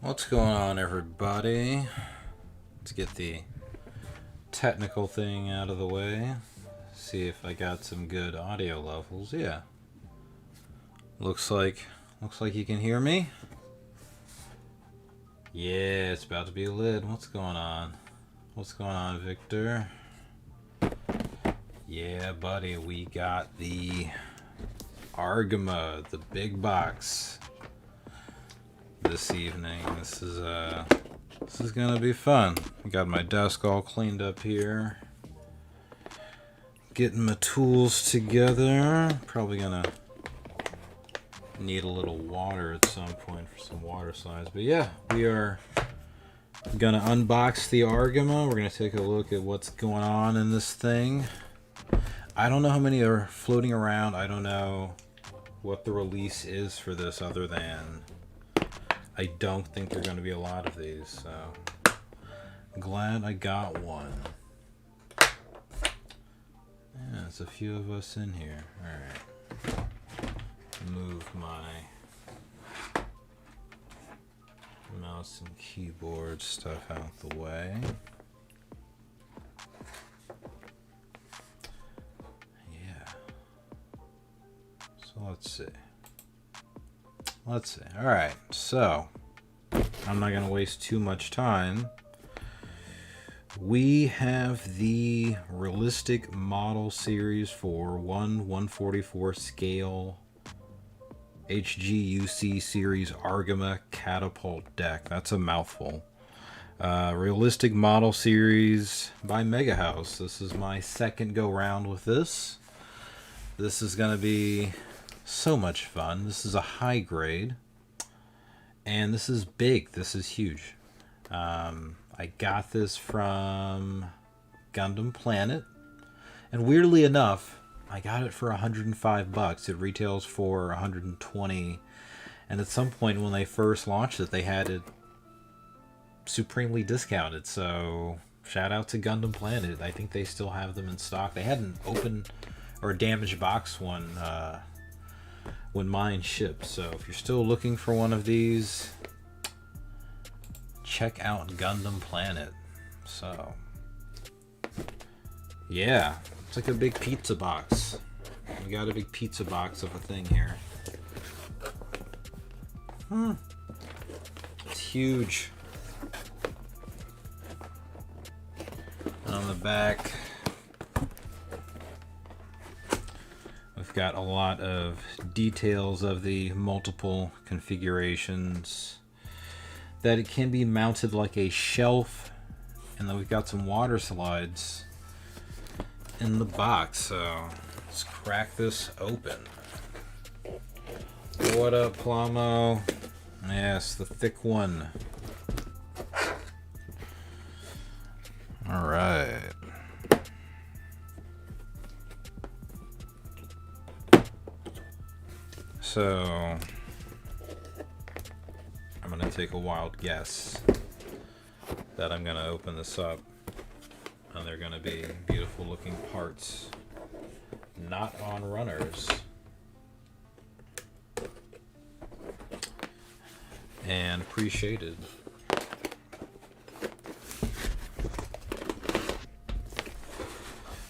What's going on, everybody? Let's get the technical thing out of the way. See if I got some good audio levels. Yeah. Looks like you can hear me. Yeah, it's about to be lit. What's going on? What's going on, Victor? Yeah, buddy, we got the Argama, the big box, this evening. This is gonna be fun. I got my desk all cleaned up here. Getting my tools together. Probably gonna need a little water at some point for some water slides. But yeah, we are gonna unbox the Argama. We're gonna take a look at what's going on in this thing. I don't know how many are floating around. I don't know what the release is for this other than I don't think there are going to be a lot of these. So glad I got one. Yeah, there's a few of us in here. Alright. Move my mouse and keyboard stuff out the way. Let's see. All right. So I'm not going to waste too much time. We have the realistic model series for 1/144 scale HG series Argama Catapult Deck. That's a mouthful. Realistic model series by MegaHouse. This is my second go round with this. This is going to be so much fun. This is a high grade, and this is big. This is huge. I got this from Gundam Planet, and weirdly enough, I got it for $105. It retails for $120, and at some point when they first launched it, they had it supremely discounted. So shout out to Gundam Planet. I think they still have them in stock. They had an open or a damaged box one when mine shipped. So if you're still looking for one of these, check out Gundam Planet. So yeah, it's like a big pizza box. We got a big pizza box of a thing here. It's huge. And on the back, got a lot of details of the multiple configurations, that it can be mounted like a shelf, and then we've got some water slides in the box. So let's crack this open. What up, Plamo? Yes, the thick one. All right. So I'm going to take a wild guess that I'm going to open this up and they're going to be beautiful looking parts, not on runners. And appreciated.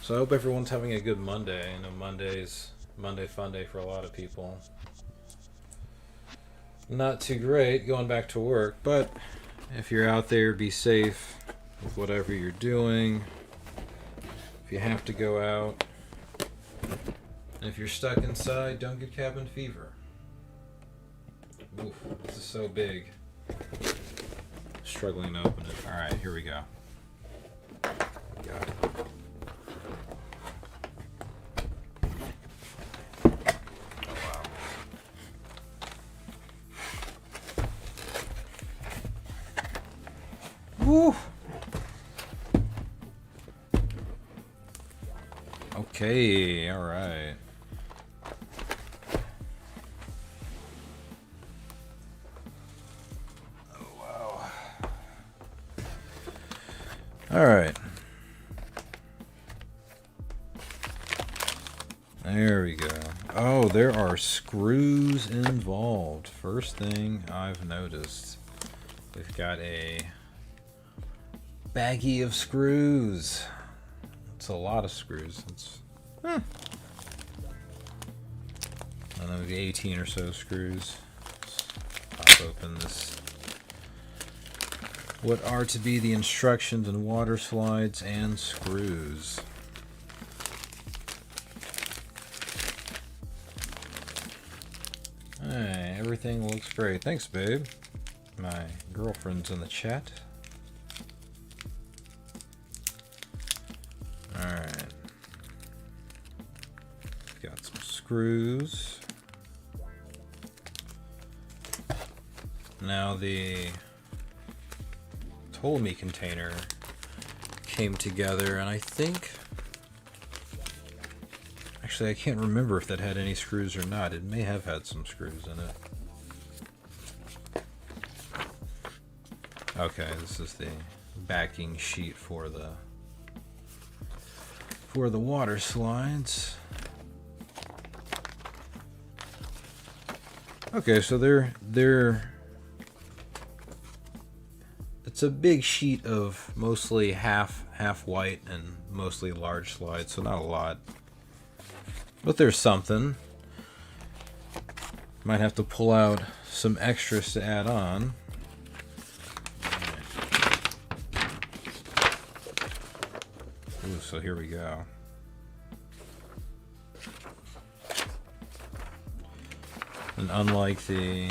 So I hope everyone's having a good Monday. I know Monday's Monday fun day for a lot of people. Not too great going back to work, but if you're out there, be safe with whatever you're doing. If you have to go out, and if you're stuck inside, don't get cabin fever. Oof, this is so big. Struggling to open it. All right, here we go. Got it. Woo. Okay, all right. Oh, wow. All right. There we go. Oh, there are screws involved. First thing I've noticed. We've got a baggie of screws. It's a lot of screws. It's I don't know, maybe 18 or so screws. Let's pop open this. What are to be the instructions and water slides and screws. Hey, everything looks great. Thanks, babe. My girlfriend's in the chat. Alright. Got some screws. Now the Told Me container came together, and I think... Actually, I can't remember if that had any screws or not. It may have had some screws in it. Okay, this is the backing sheet for the water slides. Okay, so they're it's a big sheet of mostly half white and mostly large slides, so not a lot. But there's something. Might have to pull out some extras to add on. Ooh, so here we go. And unlike the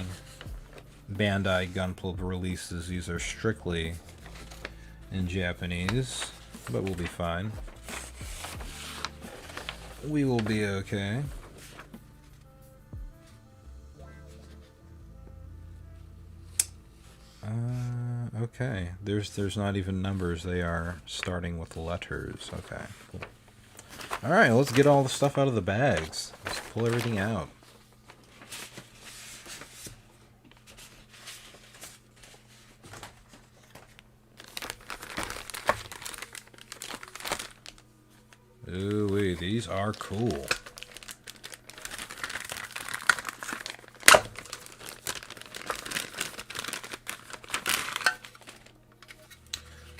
Bandai Gunpla releases, these are strictly in Japanese, but we'll be fine. We will be okay. Okay. There's not even numbers. They are starting with letters. Okay. Cool. All right. Let's get all the stuff out of the bags. Let's pull everything out. Ooh, wait, these are cool.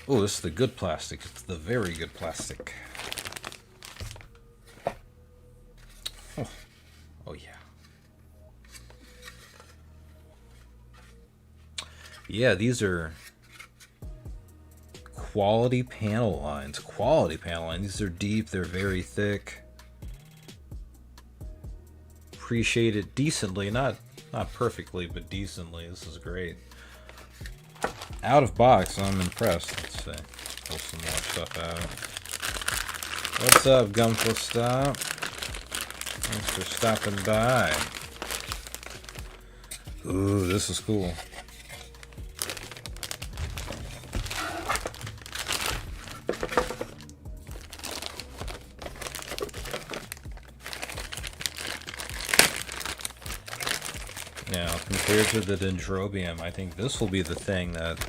Oh, this is the good plastic. It's the very good plastic. Oh, oh yeah. Yeah, these are quality panel lines. Quality panel lines. These are deep. They're very thick. Appreciate it decently. Not perfectly, but decently. This is great. Out of box, I'm impressed. Let's see. Pull some more stuff out. What's up, Gunpla Stop? Thanks for stopping by. Ooh, this is cool. Now, compared to the Dendrobium, I think this will be the thing that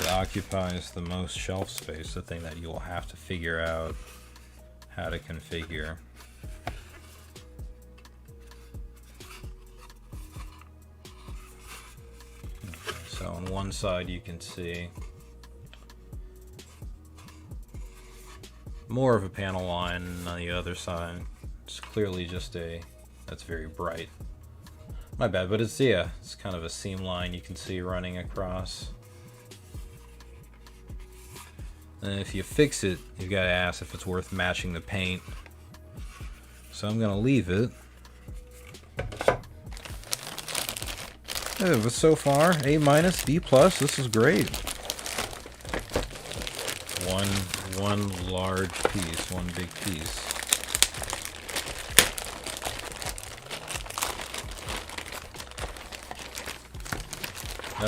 occupies the most shelf space, the thing that you will have to figure out how to configure. Okay, so on one side you can see more of a panel line, and on the other side it's clearly just that's very bright. My bad, but it's kind of a seam line you can see running across. And if you fix it, you've got to ask if it's worth matching the paint. So I'm gonna leave it. But so far, A-, B+, this is great. One large piece, one big piece.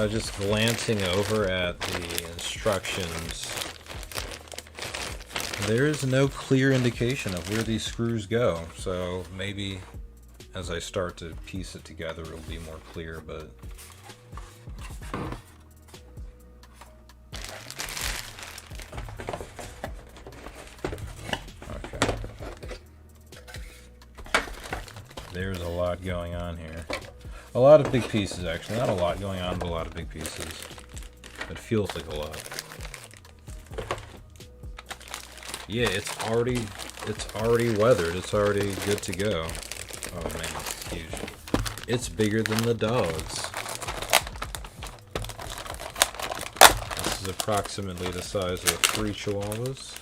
Just glancing over at the instructions, there is no clear indication of where these screws go. So maybe as I start to piece it together, it'll be more clear, but okay. There's a lot going on here. A lot of big pieces, actually. Not a lot going on, but a lot of big pieces. It feels like a lot. Yeah, it's already weathered. It's already good to go. Oh man, it's huge. It's bigger than the dogs. This is approximately the size of 3 Chihuahuas.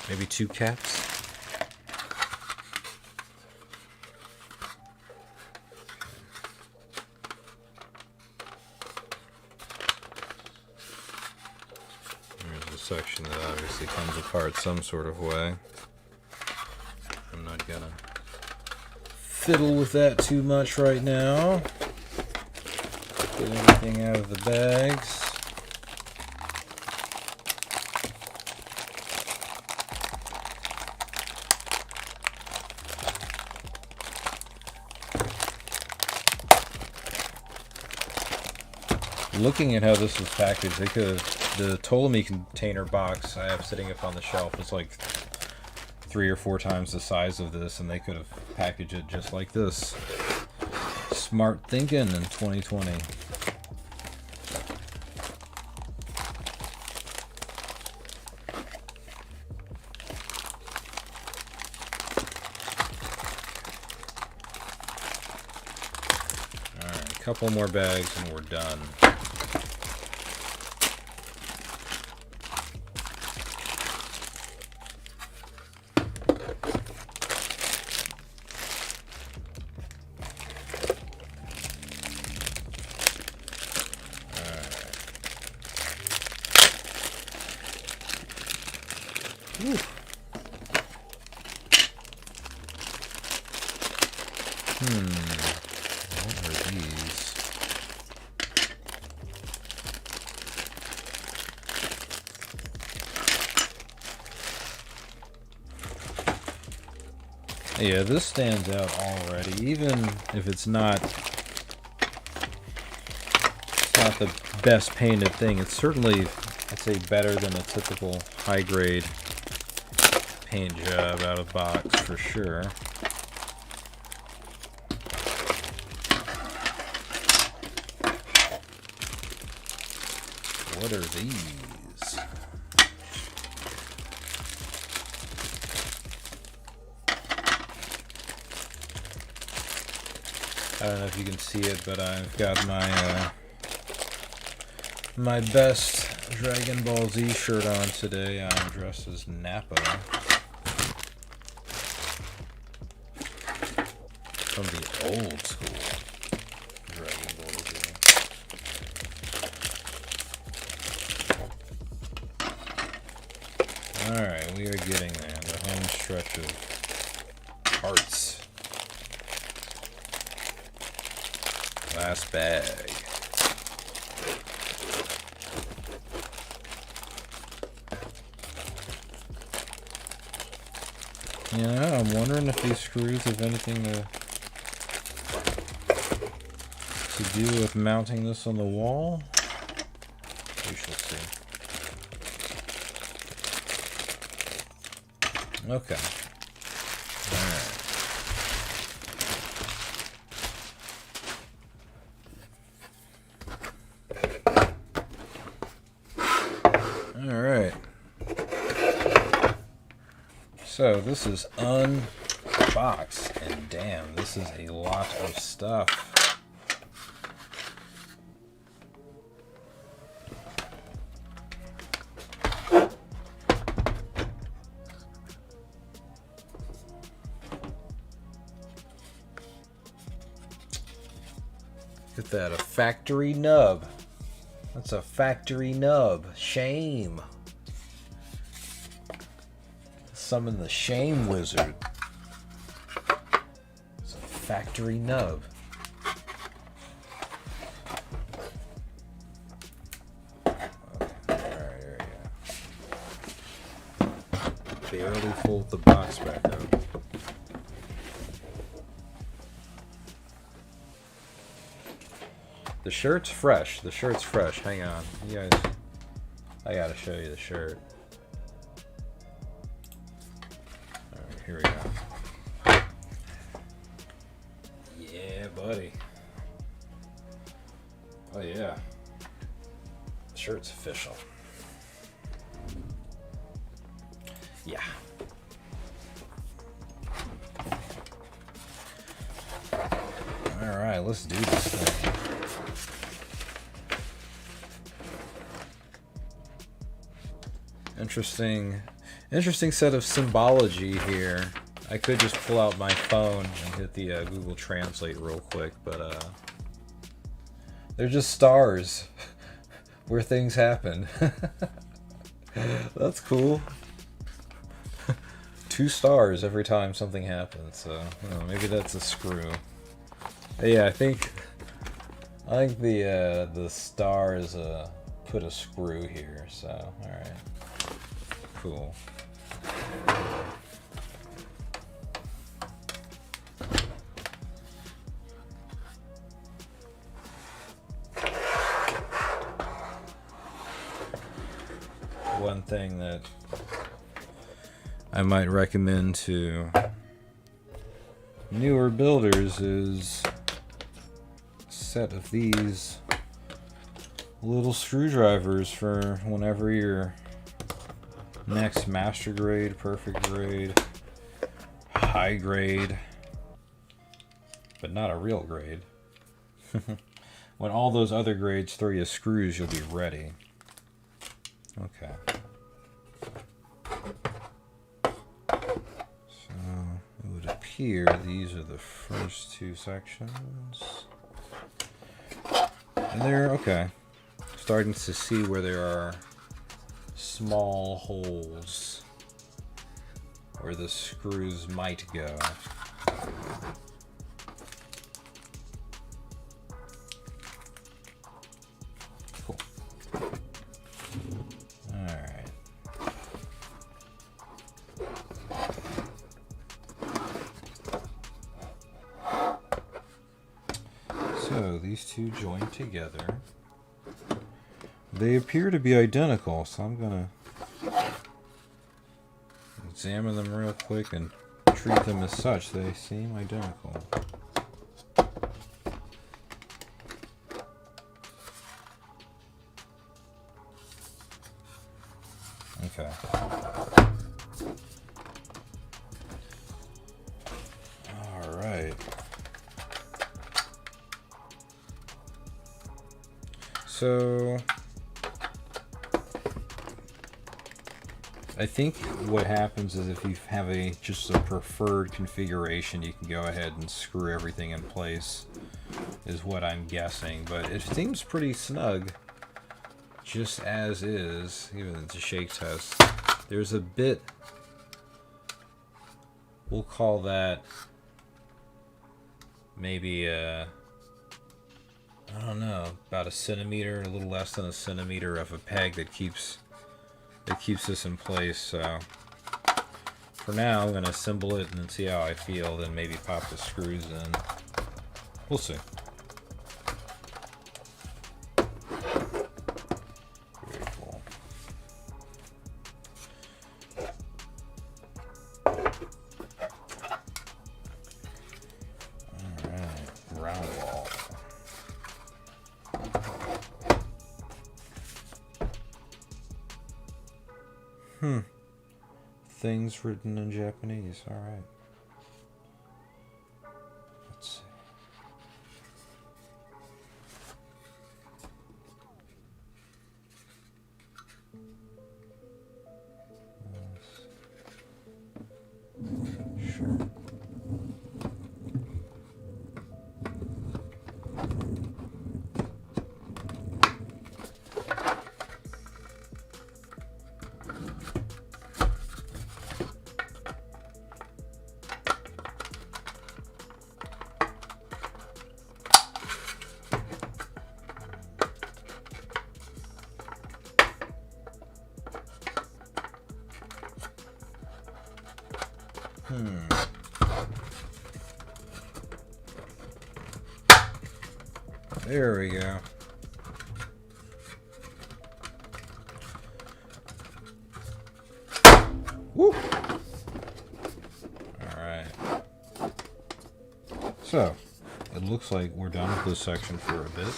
Maybe 2 cats. There's a section that obviously comes apart some sort of way. I'm not gonna fiddle with that too much right now. Get everything out of the bags. Looking at how this was packaged, they could have, the Ptolemy container box I have sitting up on the shelf is like 3 or 4 times the size of this, and they could have packaged it just like this. Smart thinking in 2020. Alright, a couple more bags and we're done. Ooh. What are these? Yeah, this stands out already, even if it's not the best painted thing. It's certainly, I'd say, better than a typical high-grade paint job out of box for sure. What are these? I don't know if you can see it, but I've got my my best Dragon Ball Z shirt on today. I'm dressed as Nappa from the old school Dragon Ball Z. Alright, we are getting there. The home stretch of parts. Last bag. Yeah, I'm wondering if these screws have anything to do with mounting this on the wall. We shall see. Okay. Alright. So this is unboxed, and damn, this is a lot of stuff. Look at that, a factory nub. That's a factory nub. Shame. Summon the Shame Wizard. It's a factory nub. Okay. Alright, there we go. Barely fold the box back up. The shirt's fresh. The shirt's fresh. Hang on. You guys, I gotta show you the shirt. Alright, here we go. buddy. Oh yeah. The shirt's official. Yeah. Alright, let's do this thing. Interesting set of symbology here. I could just pull out my phone and hit the Google Translate real quick, but they're just stars where things happen. That's cool. 2 stars every time something happens, so maybe that's a screw. But yeah, I think the stars put a screw here, so alright. Cool. One thing that I might recommend to newer builders is a set of these little screwdrivers for whenever you're next master grade, perfect grade, high grade, but not a real grade. When all those other grades throw you screws, you'll be ready. Okay. So it would appear these are the first 2 sections. And they're okay. Starting to see where there are small holes where the screws might go. Cool. Alright. So these 2 join together. They appear to be identical, so I'm gonna examine them real quick and treat them as such. They seem identical. Okay. All right. So I think what happens is if you have just a preferred configuration, you can go ahead and screw everything in place, is what I'm guessing. But it seems pretty snug, just as is, even if it's a shake test. There's a bit, we'll call that maybe I don't know, about a centimeter, a little less than a centimeter of a peg that keeps this in place. So for now, I'm going to assemble it and then see how I feel, then maybe pop the screws in. We'll see. Very cool. Alright, round wall. Things written in Japanese. All right. Let's see. Sure. There we go. Woo! Alright. So, it looks like we're done with this section for a bit.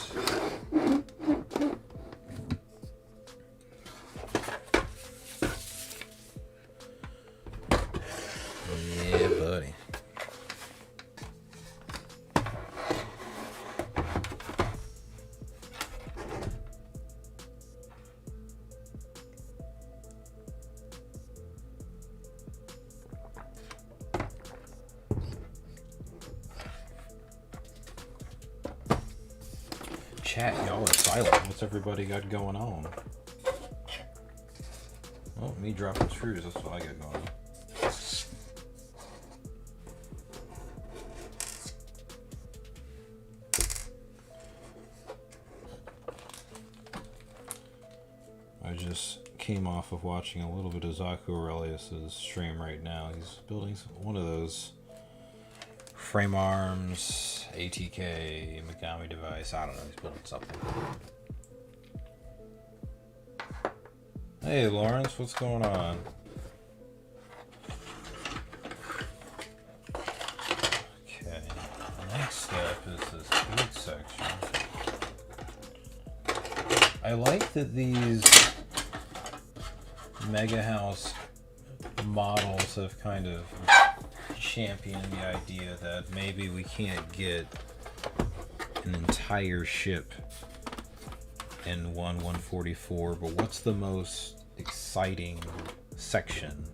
Yeah, buddy. Chat, y'all are silent. What's everybody got going on? Oh, me dropping screws. That's what I got going on. I just came off of watching a little bit of Zaku Aurelius's stream right now. He's building one of those frame arms, ATK, Megami device. I don't know. He's building something. Hey, Lawrence, what's going on? Okay. Next step is this boot section. I like that these MegaHouse models have kind of championed the idea that maybe we can't get an entire ship in one 144, but what's the most exciting section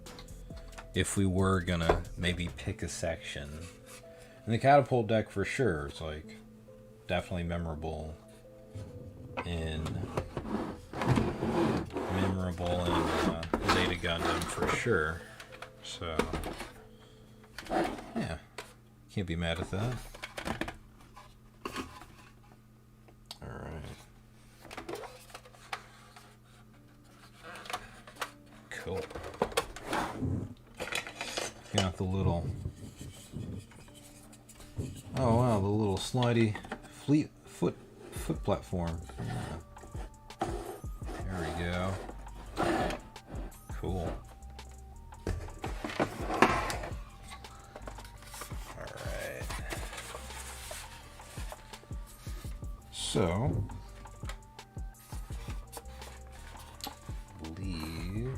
if we were gonna maybe pick a section? And the catapult deck for sure is like definitely memorable in Zeta Gundam for sure. So yeah, can't be mad at that. Alright. Cool. Got the little... Oh wow, the little slidey foot platform. Yeah. There we go. Cool. Alright. So, leave.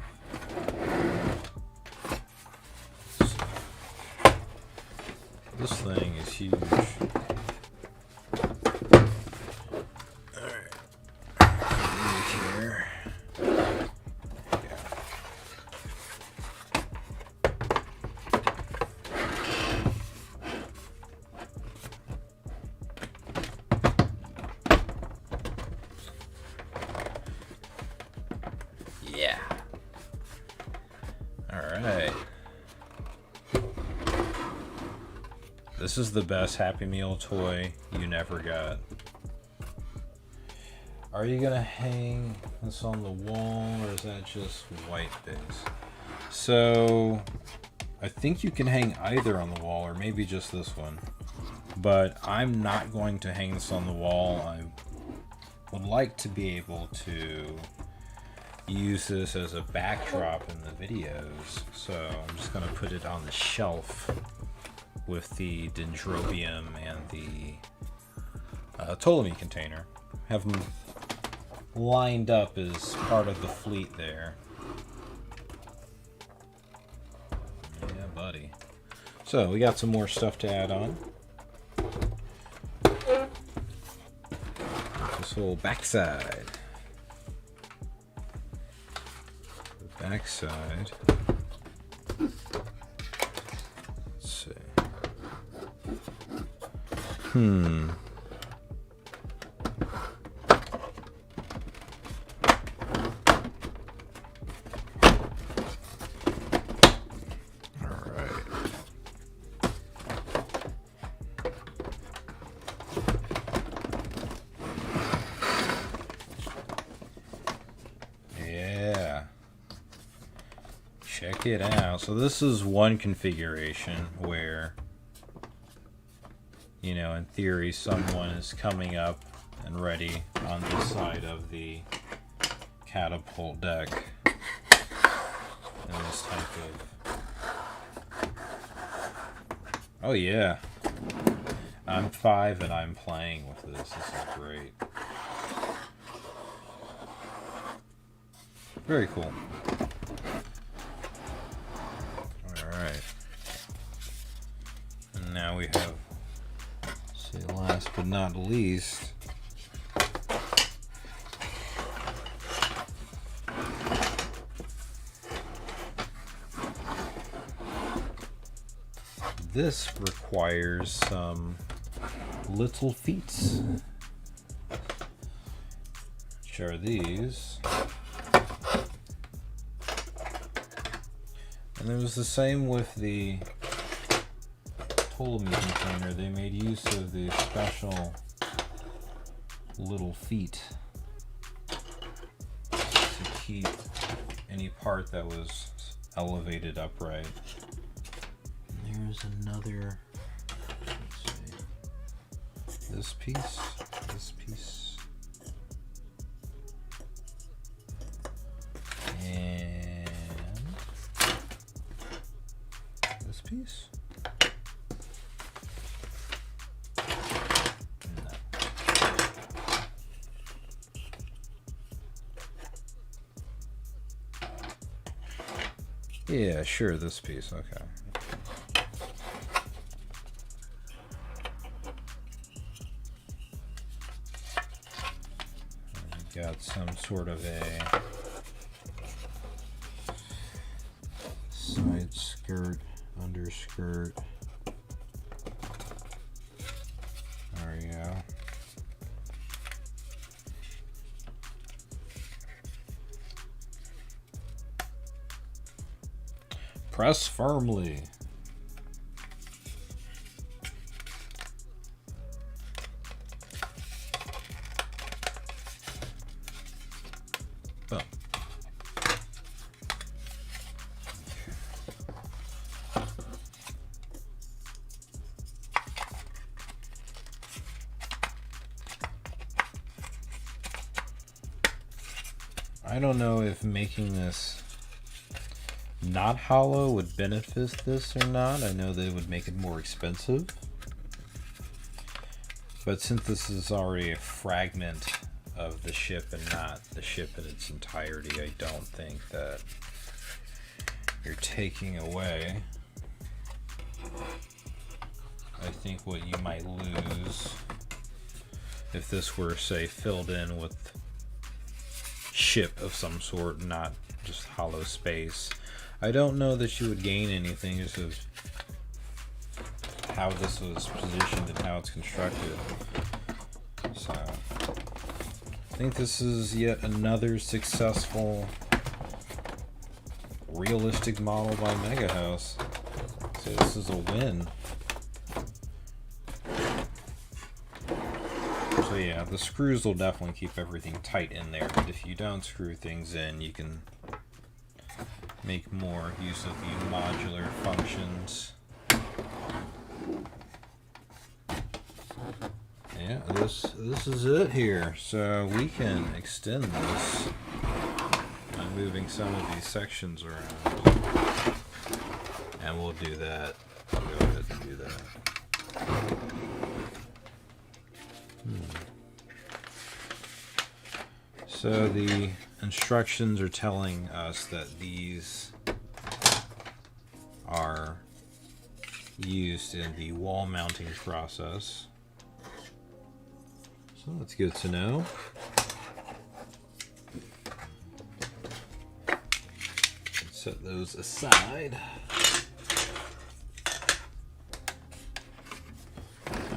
This thing is huge. Alright. Here. Yeah. Alright. This is the best Happy Meal toy you never got. Are you gonna hang this on the wall, or is that just white base? So, I think you can hang either on the wall, or maybe just this one. But I'm not going to hang this on the wall. I would like to be able to use this as a backdrop in the videos. So I'm just going to put it on the shelf with the Dendrobium and the Ptolemy container. Have them lined up as part of the fleet there. Yeah, buddy. So we got some more stuff to add on. This whole backside. The backside. Let's see. Check it out. So this is one configuration where, you know, in theory, someone is coming up and ready on this side of the catapult deck in this type of... Oh yeah. I'm 5 and I'm playing with this. This is great. Very cool. Alright. And now we have, say last but not least, this requires some little feats. Which are these. And it was the same with the Ptolemy container. They made use of the special little feet to keep any part that was elevated upright. And there's another, let's see, this piece, and this piece. Yeah, sure, this piece, okay. We got some sort of a side skirt, underskirt. There we go. Press firmly. Boom. I don't know if making this not hollow would benefit this or not. I know they would make it more expensive. But since this is already a fragment of the ship and not the ship in its entirety, I don't think that you're taking away. I think what you might lose if this were, say, filled in with ship of some sort, not just hollow space. I don't know that you would gain anything just of how this was positioned and how it's constructed. So, I think this is yet another successful realistic model by MegaHouse. So this is a win. So yeah, the screws will definitely keep everything tight in there, but if you don't screw things in, you can make more use of the modular functions. Yeah, this is it here. So we can extend this by moving some of these sections around. And we'll do that. We'll go ahead and do that. So the instructions are telling us that these are used in the wall mounting process. So that's good to know. Set those aside.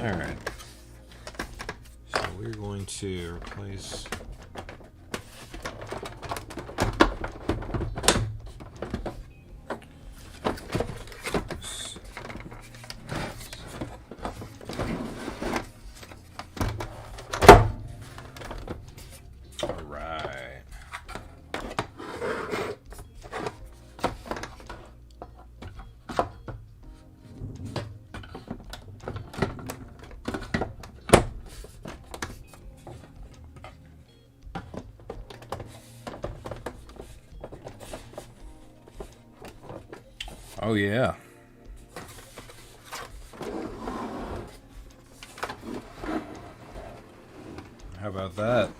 Alright. So we're going to replace oh yeah. about that?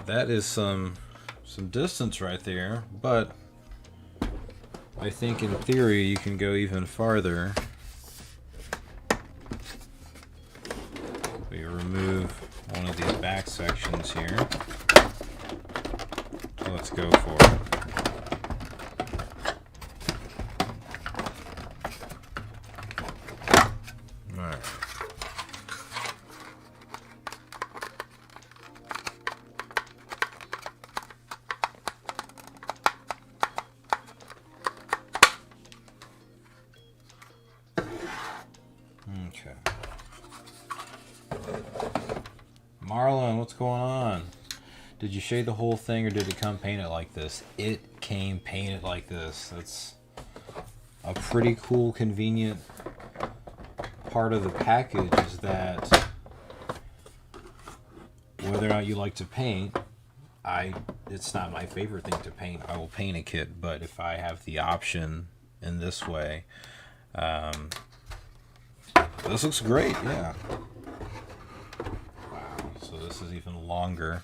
That is some distance right there, but I think in theory you can go even farther. We remove one of these back sections here. So let's go for it. Alright. Okay. Marlon, what's going on? Did you shade the whole thing or did it come painted like this? It came painted like this. That's a pretty cool, convenient part of the package, is that whether or not you like to paint, it's not my favorite thing to paint. I will paint a kit, but if I have the option in this way, this looks great, yeah. Wow, so this is even longer.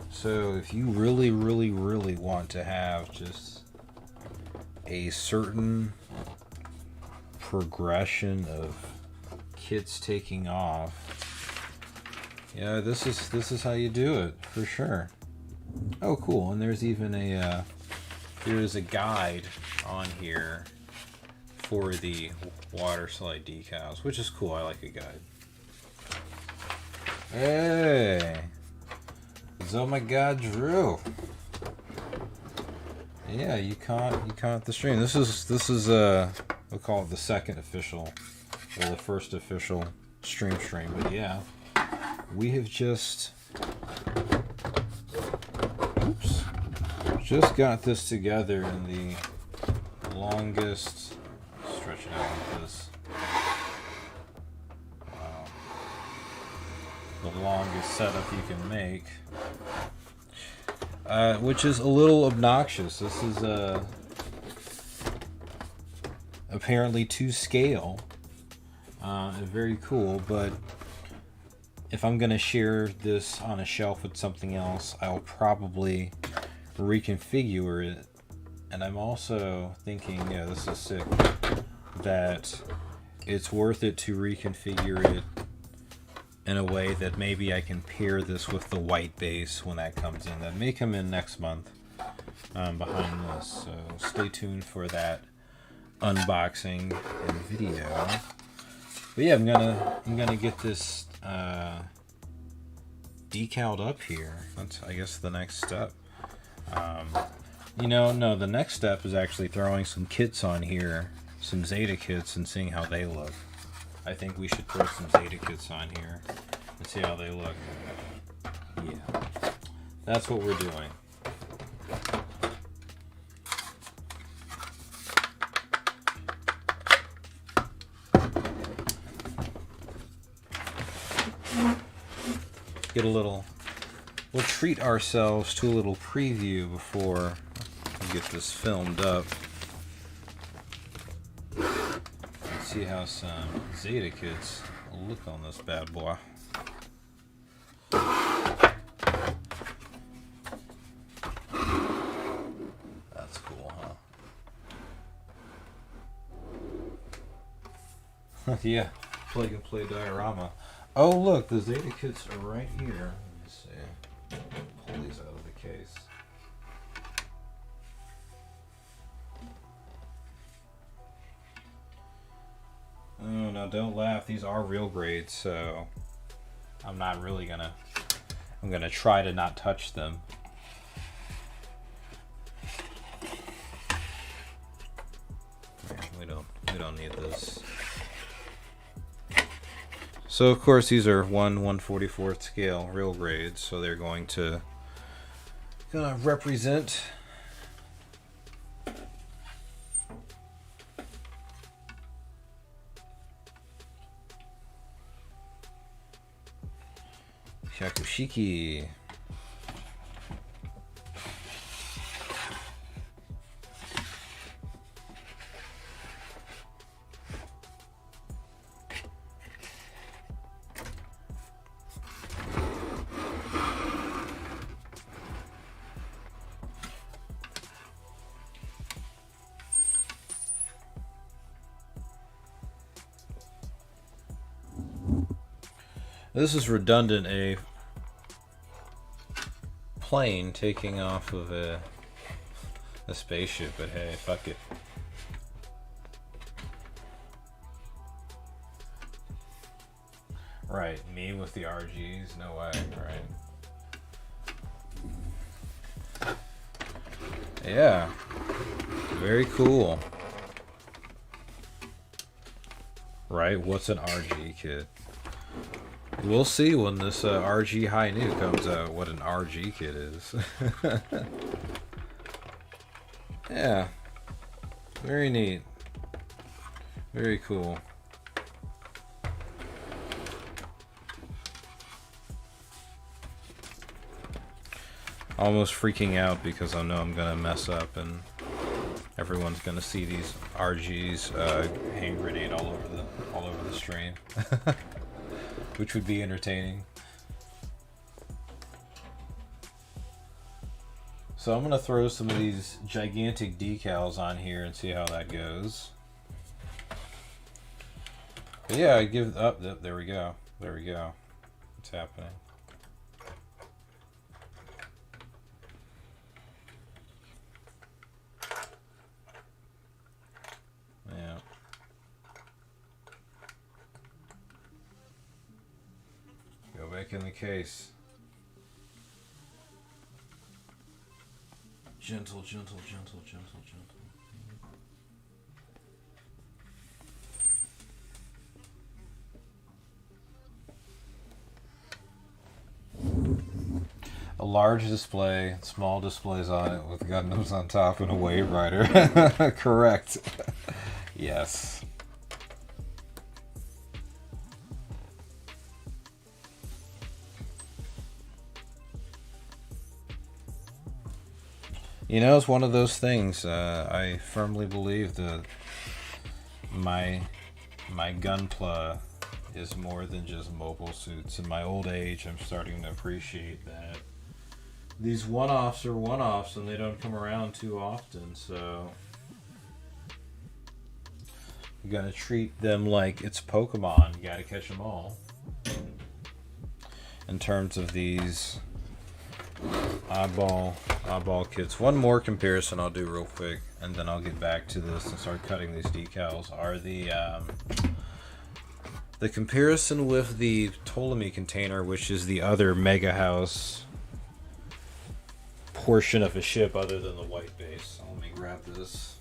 So if you really, really, really want to have just a certain progression of kits taking off, yeah, this is how you do it for sure. Oh, cool! And there's even there is a guide on here for the water slide decals, which is cool. I like a guide. Hey, oh my God, Drew! Yeah, you caught the stream. This is we'll call it the second official, or the first official stream. But yeah, we have just got this together in the longest. Stretch it out like this. Wow, the longest setup you can make. Which is a little obnoxious. This is apparently to scale. Very cool, but if I'm going to share this on a shelf with something else, I'll probably reconfigure it. And I'm also thinking, yeah, this is sick, that it's worth it to reconfigure it in a way that maybe I can pair this with the white base when that comes in. That may come in next month behind this, so stay tuned for that unboxing and video. But yeah, I'm gonna get this decaled up here. That's, I guess, the next step. No, the next step is actually throwing some kits on here, some Zeta kits, and seeing how they look. I think we should throw some Zeta kits on here and see how they look. Yeah, that's what we're doing. We'll treat ourselves to a little preview before we get this filmed up. See how some Zeta kits look on this bad boy. That's cool, huh? Yeah, plug and play diorama. Oh, look, the Zeta kits are right here. Let me see. Pull these out of the case. Oh, no, don't laugh. These are real grades, so I'm not really gonna. I'm gonna try to not touch them. We don't need this. So of course these are 1/144th scale real grades, so they're going to represent Shakushiki. This is redundant, a plane taking off of a spaceship, but hey, fuck it. Right, me with the RGs? No way, right? Yeah, very cool. Right, what's an RG kit? We'll see when this RG High New comes out what an RG kit is. Yeah, very neat. Very cool. Almost freaking out because I know I'm gonna mess up and everyone's gonna see these RGs hand grenade all over the stream, which would be entertaining. So I'm gonna throw some of these gigantic decals on here and see how that goes. But yeah, I give up. Oh, there we go. There we go. What's happening? Yeah. Go back in the case. Gentle, gentle, gentle, gentle, gentle. A large display, small displays on it with Gundams on top and a Wave Rider. Correct. Yes. You know, it's one of those things. I firmly believe that my gunpla is more than just mobile suits. In my old age, I'm starting to appreciate that these one-offs are one-offs and they don't come around too often, so you gotta treat them like it's Pokemon. You gotta catch them all. In terms of these oddball kits. One more comparison I'll do real quick, and then I'll get back to this and start cutting these decals. Are the comparison with the Ptolemy container, which is the other MegaHouse portion of a ship other than the white base. Let me grab this.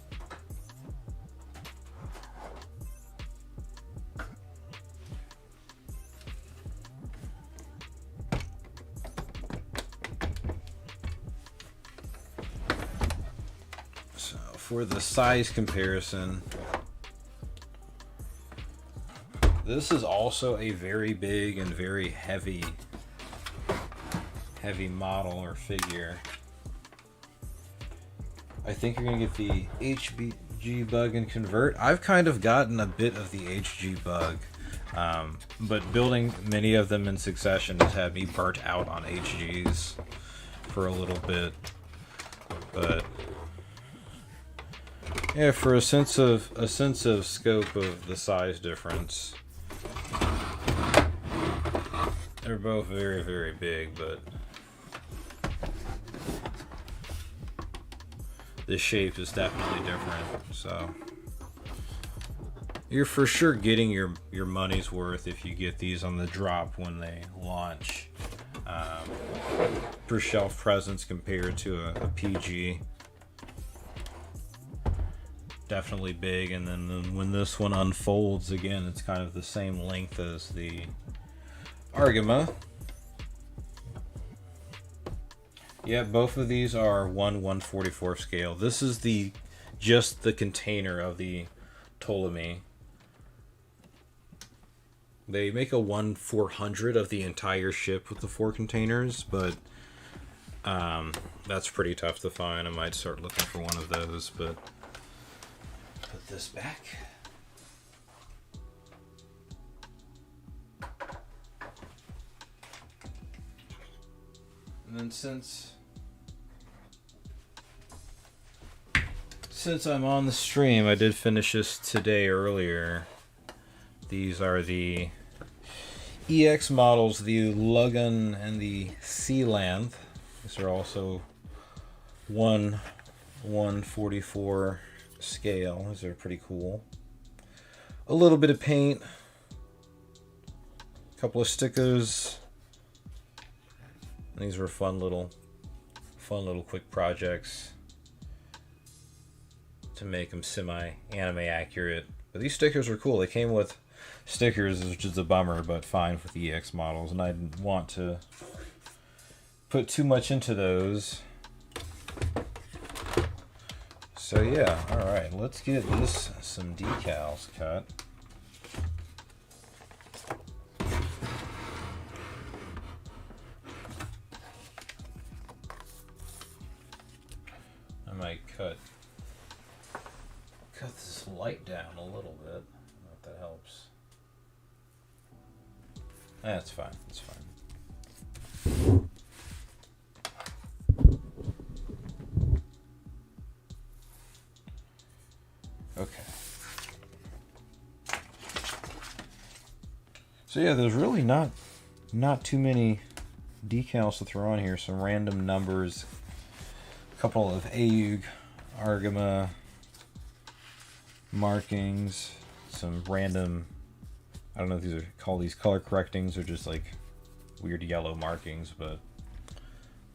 So for the size comparison, this is also a very big and very heavy model or figure. I think you're going to get the HG bug and convert. I've kind of gotten a bit of the HG bug, but building many of them in succession has had me burnt out on HGs for a little bit. But yeah, for a sense of scope of the size difference, they're both very, very big, but the shape is definitely different. So you're for sure getting your money's worth if you get these on the drop when they launch. For shelf presence compared to a PG, definitely big. And then when this one unfolds again, it's kind of the same length as the Argama. Yeah, both of these are 1/144 scale. This is just the container of the Ptolemy. They make a 1/400 of the entire ship with the 4 containers, but that's pretty tough to find. I might start looking for one of those, but put this back. And then since I'm on the stream, I did finish this today earlier. These are the EX models, the Lugan and the Sealanth. These are also 1/144 scale. These are pretty cool. A little bit of paint, a couple of stickers. These were fun little quick projects to make them semi-anime accurate. But these stickers are cool. They came with stickers, which is a bummer, but fine with the EX models. And I didn't want to put too much into those. So yeah, alright, let's get some decals cut. I might cut this light down a little bit. I don't know if that helps. That's fine, that's fine. Okay. So yeah, there's really not too many decals to throw on here. Some random numbers, a couple of HG Argama markings, some random, I don't know if these are called these color correctings or just like weird yellow markings, but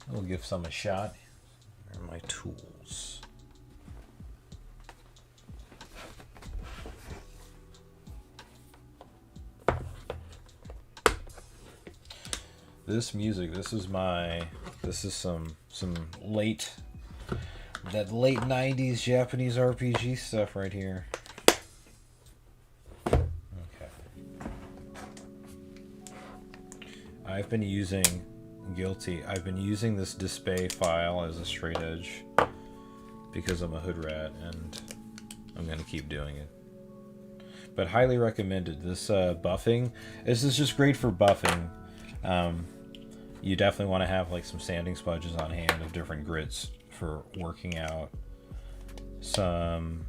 we'll give some a shot. Here are my tools. This music, this is some late 90s Japanese RPG stuff right here. Okay. I've been using this display file as a straight edge because I'm a hood rat and I'm gonna keep doing it. But highly recommended. This buffing, this is just great for buffing. You definitely want to have like some sanding sponges on hand of different grits for working out some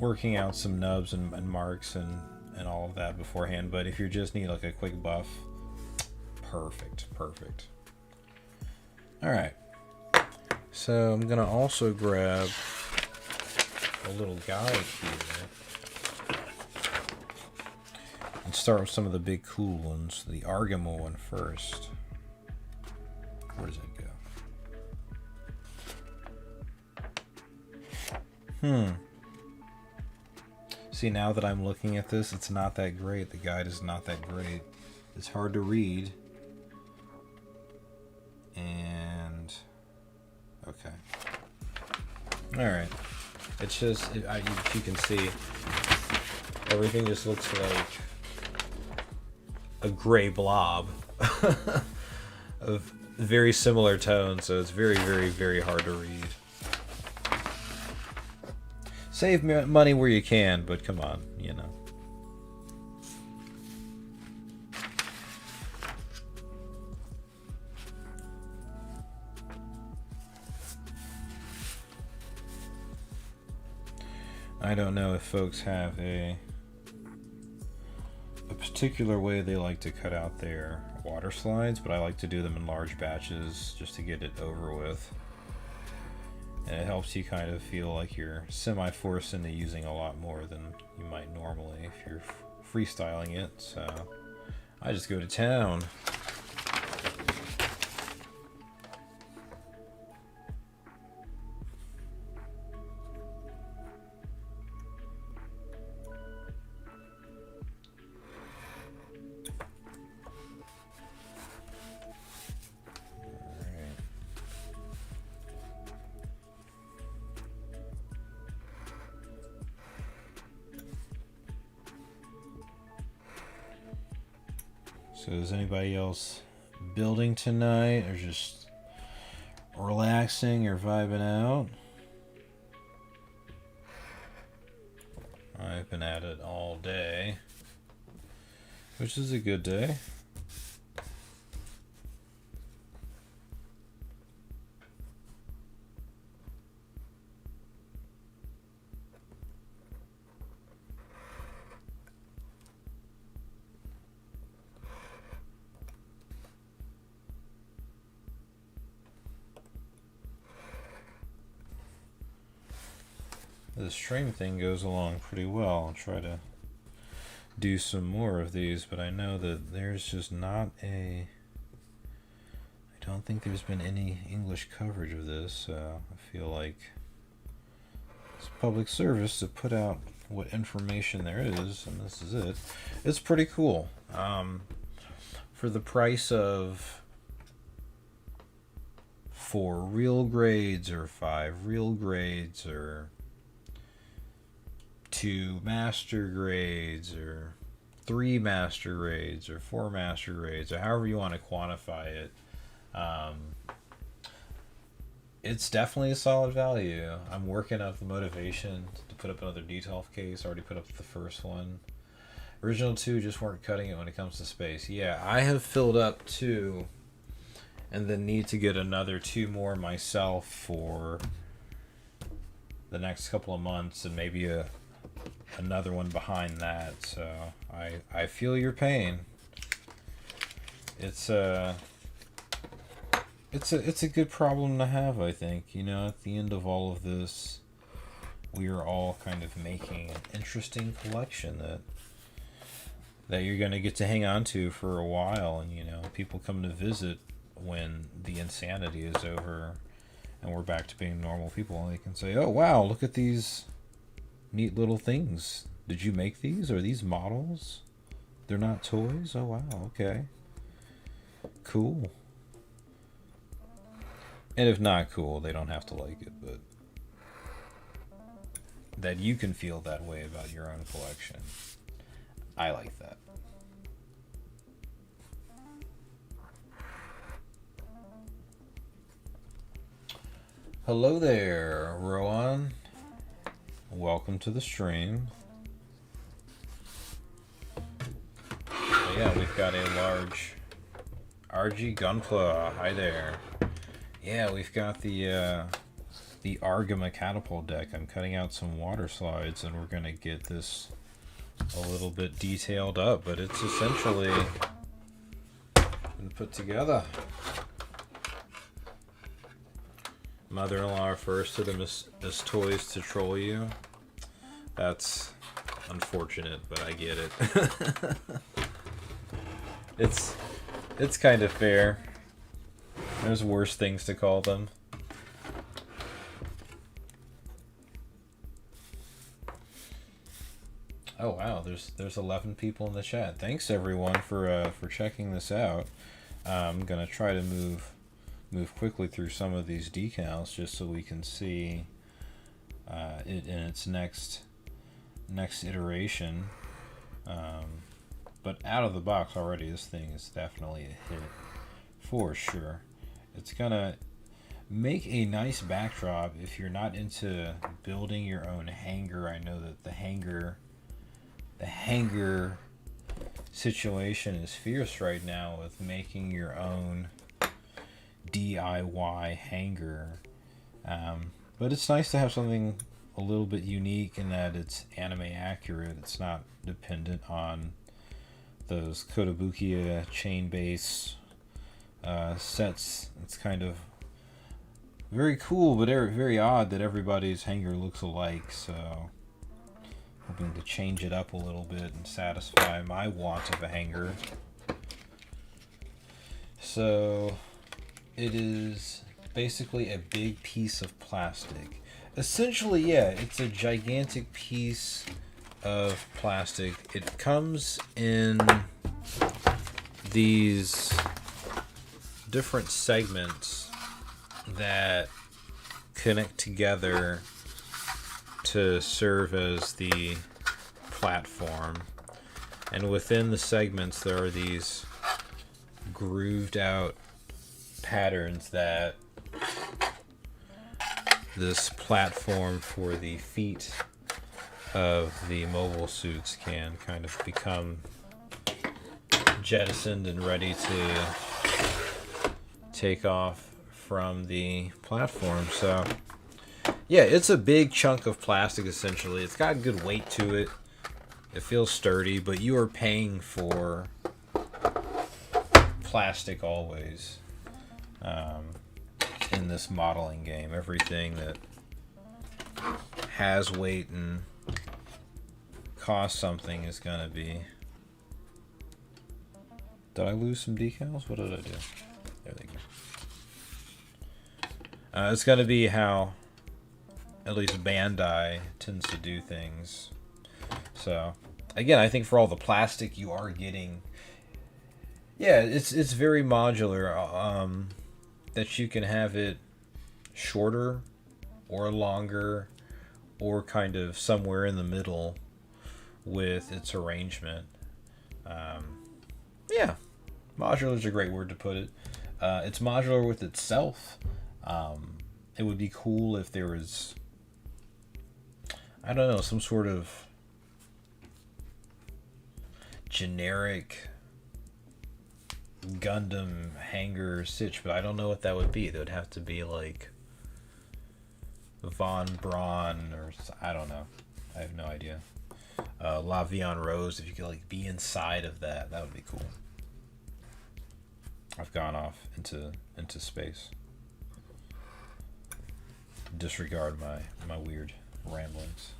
nubs and marks and all of that beforehand. But if you just need like a quick buff, perfect. All right, so I'm gonna also grab a little guide here and start with some of the big cool ones. The Argama one first. Where does it go? See, now that I'm looking at this, it's not that great. The guide is not that great. It's hard to read. And okay. Alright. It's just, if you can see, everything just looks like a gray blob of very similar tones, so it's very, very, very hard to read. Save money where you can, but come on, you know. I don't know if folks have a particular way they like to cut out their water slides, but I like to do them in large batches just to get it over with. And it helps you kind of feel like you're semi-forced into using a lot more than you might normally if you're freestyling it. So I just go to town. So is anybody else building tonight or just relaxing or vibing out? I've been at it all day, which is a good day. this stream thing goes along pretty well. I'll try to do some more of these, but I know that there's just not a... I don't think there's been any English coverage of this, so I feel like it's public service to put out what information there is, and this is it. It's pretty cool. For the price of 4 real grades, or 5 real grades, or 2 master grades, or 3 master grades, or 4 master grades, or however you want to quantify it, it's definitely a solid value. I'm working up the motivation to put up another Detolf case. I already put up the first one. Original 2 just weren't cutting it when it comes to space. Yeah, I have filled up 2 and then need to get another 2 more myself for the next couple of months, and maybe another one behind that. So I feel your pain. It's a good problem to have, I think. You know, at the end of all of this, we are all kind of making an interesting collection that you're going to get to hang on to for a while. And, you know, people come to visit when the insanity is over and we're back to being normal people, and they can say, oh wow, look at these neat little things. Did you make these? Are these models? They're not toys? Oh wow, okay. Cool. And if not cool, they don't have to like it, but that you can feel that way about your own collection. I like that. Hello there, Rowan. Welcome to the stream. So yeah, we've got a large HG Gunpla. Hi there. Yeah, we've got the Argama Catapult Deck. I'm cutting out some water slides, and we're gonna get this a little bit detailed up, but it's essentially been put together. Mother-in-law refers to them as toys to troll you. That's unfortunate, but I get it. It's kind of fair. There's worse things to call them. Oh wow, there's 11 people in the chat. Thanks everyone for checking this out. I'm gonna try to move quickly through some of these decals just so we can see it in its next iteration. But out of the box already, this thing is definitely a hit for sure. It's gonna make a nice backdrop if you're not into building your own hanger. I know that the hanger situation is fierce right now with making your own DIY hanger, but it's nice to have something a little bit unique in that it's anime accurate. It's not dependent on those Kotobukiya chain base sets. It's kind of very cool, but very odd that everybody's hanger looks alike, so hoping to change it up a little bit and satisfy my want of a hanger. So it is basically a big piece of plastic. Essentially, yeah, it's a gigantic piece of plastic. It comes in these different segments that connect together to serve as the platform. And within the segments, there are these grooved out patterns that this platform for the feet of the mobile suits can kind of become jettisoned and ready to take off from the platform. So yeah, it's a big chunk of plastic essentially. It's got good weight to it. It feels sturdy, but you are paying for plastic always. In this modeling game, everything that has weight and cost something is gonna be. Did I lose some decals? What did I do? There they go. It's gonna be how at least Bandai tends to do things. So again, I think for all the plastic you are getting, yeah, it's very modular. That you can have it shorter or longer or kind of somewhere in the middle with its arrangement. Yeah, modular is a great word to put it. It's modular with itself. It would be cool if there was, I don't know, some sort of generic Gundam hanger stitch, but I don't know what that would be. That would have to be like Von Braun or I don't know. I have no idea. La Vie en Rose, if you could like be inside of that, that would be cool. I've gone off into space. Disregard my weird ramblings.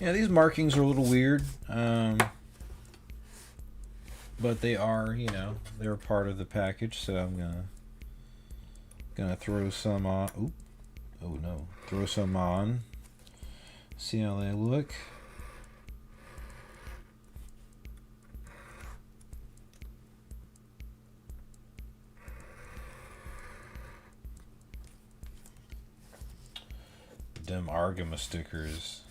Yeah, these markings are a little weird, but they are, you know, they're a part of the package. So I'm gonna throw some on. Oop. Oh no, throw some on. See how they look. Them Argama stickers.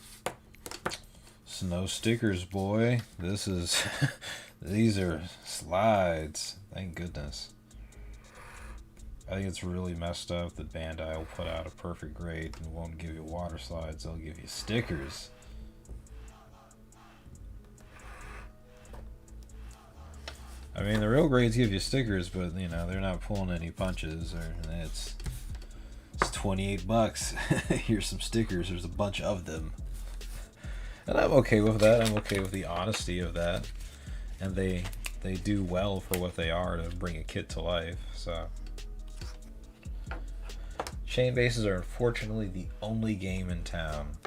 Snow stickers, boy. This is these are slides. Thank goodness. I think it's really messed up that Bandai will put out a perfect grade and won't give you water slides. They'll give you stickers. I mean, the real grades give you stickers, but you know they're not pulling any punches. Or it's $28. Here's some stickers. There's a bunch of them. And I'm okay with that. I'm okay with the honesty of that. And they do well for what they are to bring a kit to life. So chain bases are unfortunately the only game in town.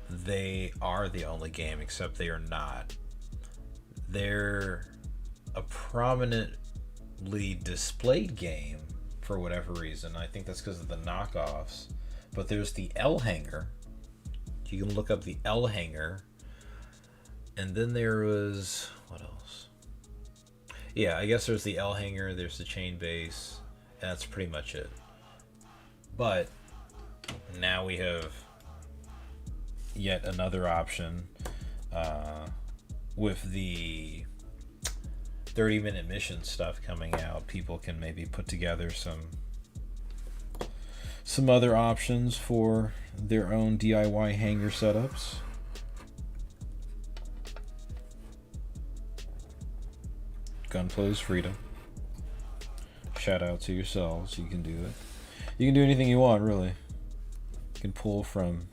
They are the only game, except they are not. They're a prominently displayed game for whatever reason. I think that's because of the knockoffs. But there's the L hanger. You can look up the L hanger. And then there was, what else? Yeah, I guess there's the L hanger, there's the chain base, and that's pretty much it. But now we have yet another option with the 30-minute mission stuff coming out. People can maybe put together some other options for their own DIY hanger setups. Gunpla is freedom. Shout out to yourselves. You can do it. You can do anything you want, really. You can pull from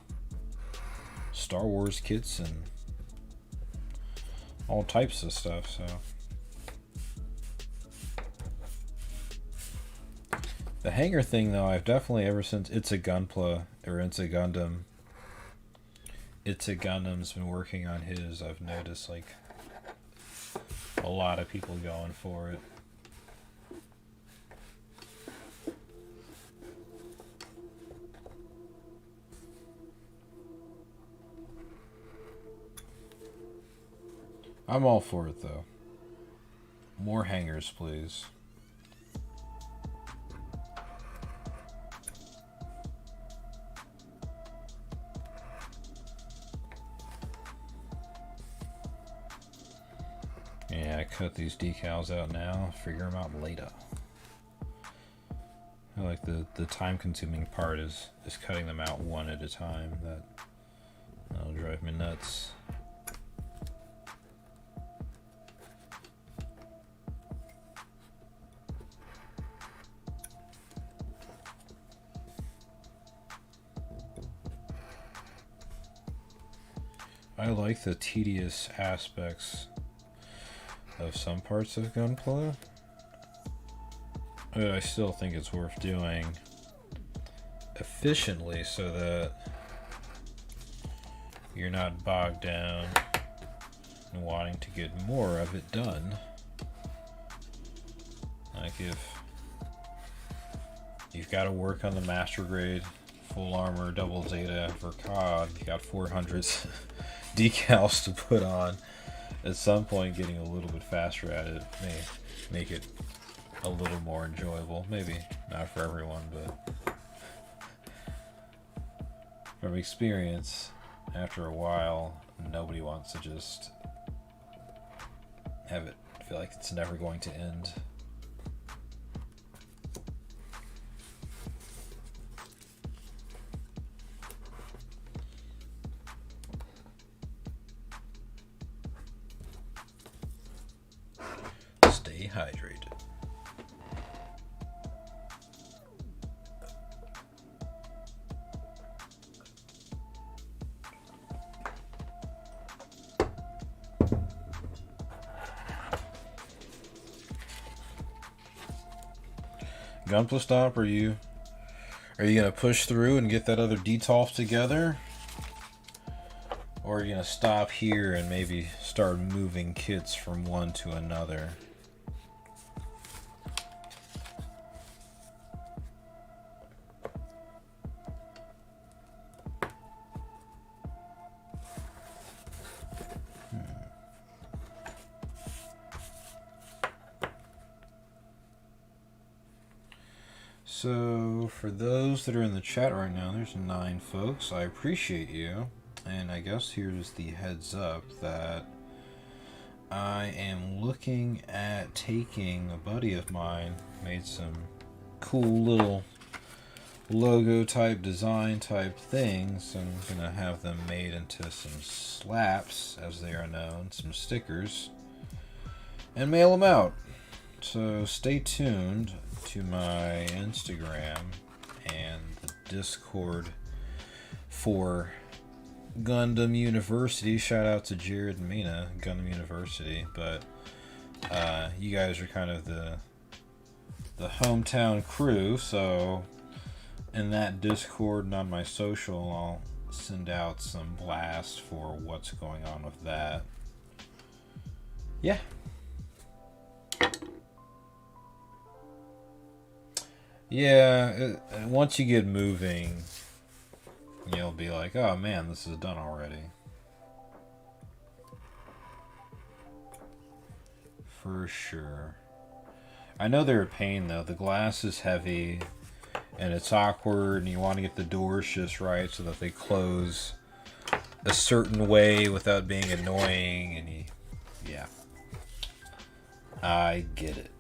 Star Wars kits and all types of stuff, so. The hanger thing, though, I've definitely, ever since It's a Gunpla, or It's a Gundam, It's a Gundam's been working on his, I've noticed, like, a lot of people going for it. I'm all for it, though. More hangers, please. Yeah, I cut these decals out now, figure them out later. I like the time-consuming part is cutting them out one at a time. That'll drive me nuts. I like the tedious aspects of some parts of Gunpla. But I still think it's worth doing efficiently so that you're not bogged down and wanting to get more of it done. Like if you've got to work on the master grade full armor double zeta for COD, you got 400 decals to put on. At some point, getting a little bit faster at it may make it a little more enjoyable. Maybe not for everyone, but from experience, after a while, nobody wants to just have it feel like it's never going to end. Stay hydrated. Gunpla Stop, are you gonna push through and get that other detolf together? Or are you gonna stop here and maybe start moving kits from one to another? So, for those that are in the chat right now, there's 9 folks. I appreciate you. And I guess here's the heads up that I am looking at taking a buddy of mine, made some cool little logo type, design type things. I'm going to have them made into some slaps, as they are known, some stickers, and mail them out. So stay tuned to my Instagram and the Discord for Gundam University. Shout out to Jared and Mina, Gundam University. But you guys are kind of the hometown crew, so in that Discord and on my social, I'll send out some blasts for what's going on with that. Yeah. Yeah, once you get moving, you'll be like, oh man, this is done already. For sure. I know they're a pain though. The glass is heavy and it's awkward, and you want to get the doors just right so that they close a certain way without being annoying, and yeah. I get it.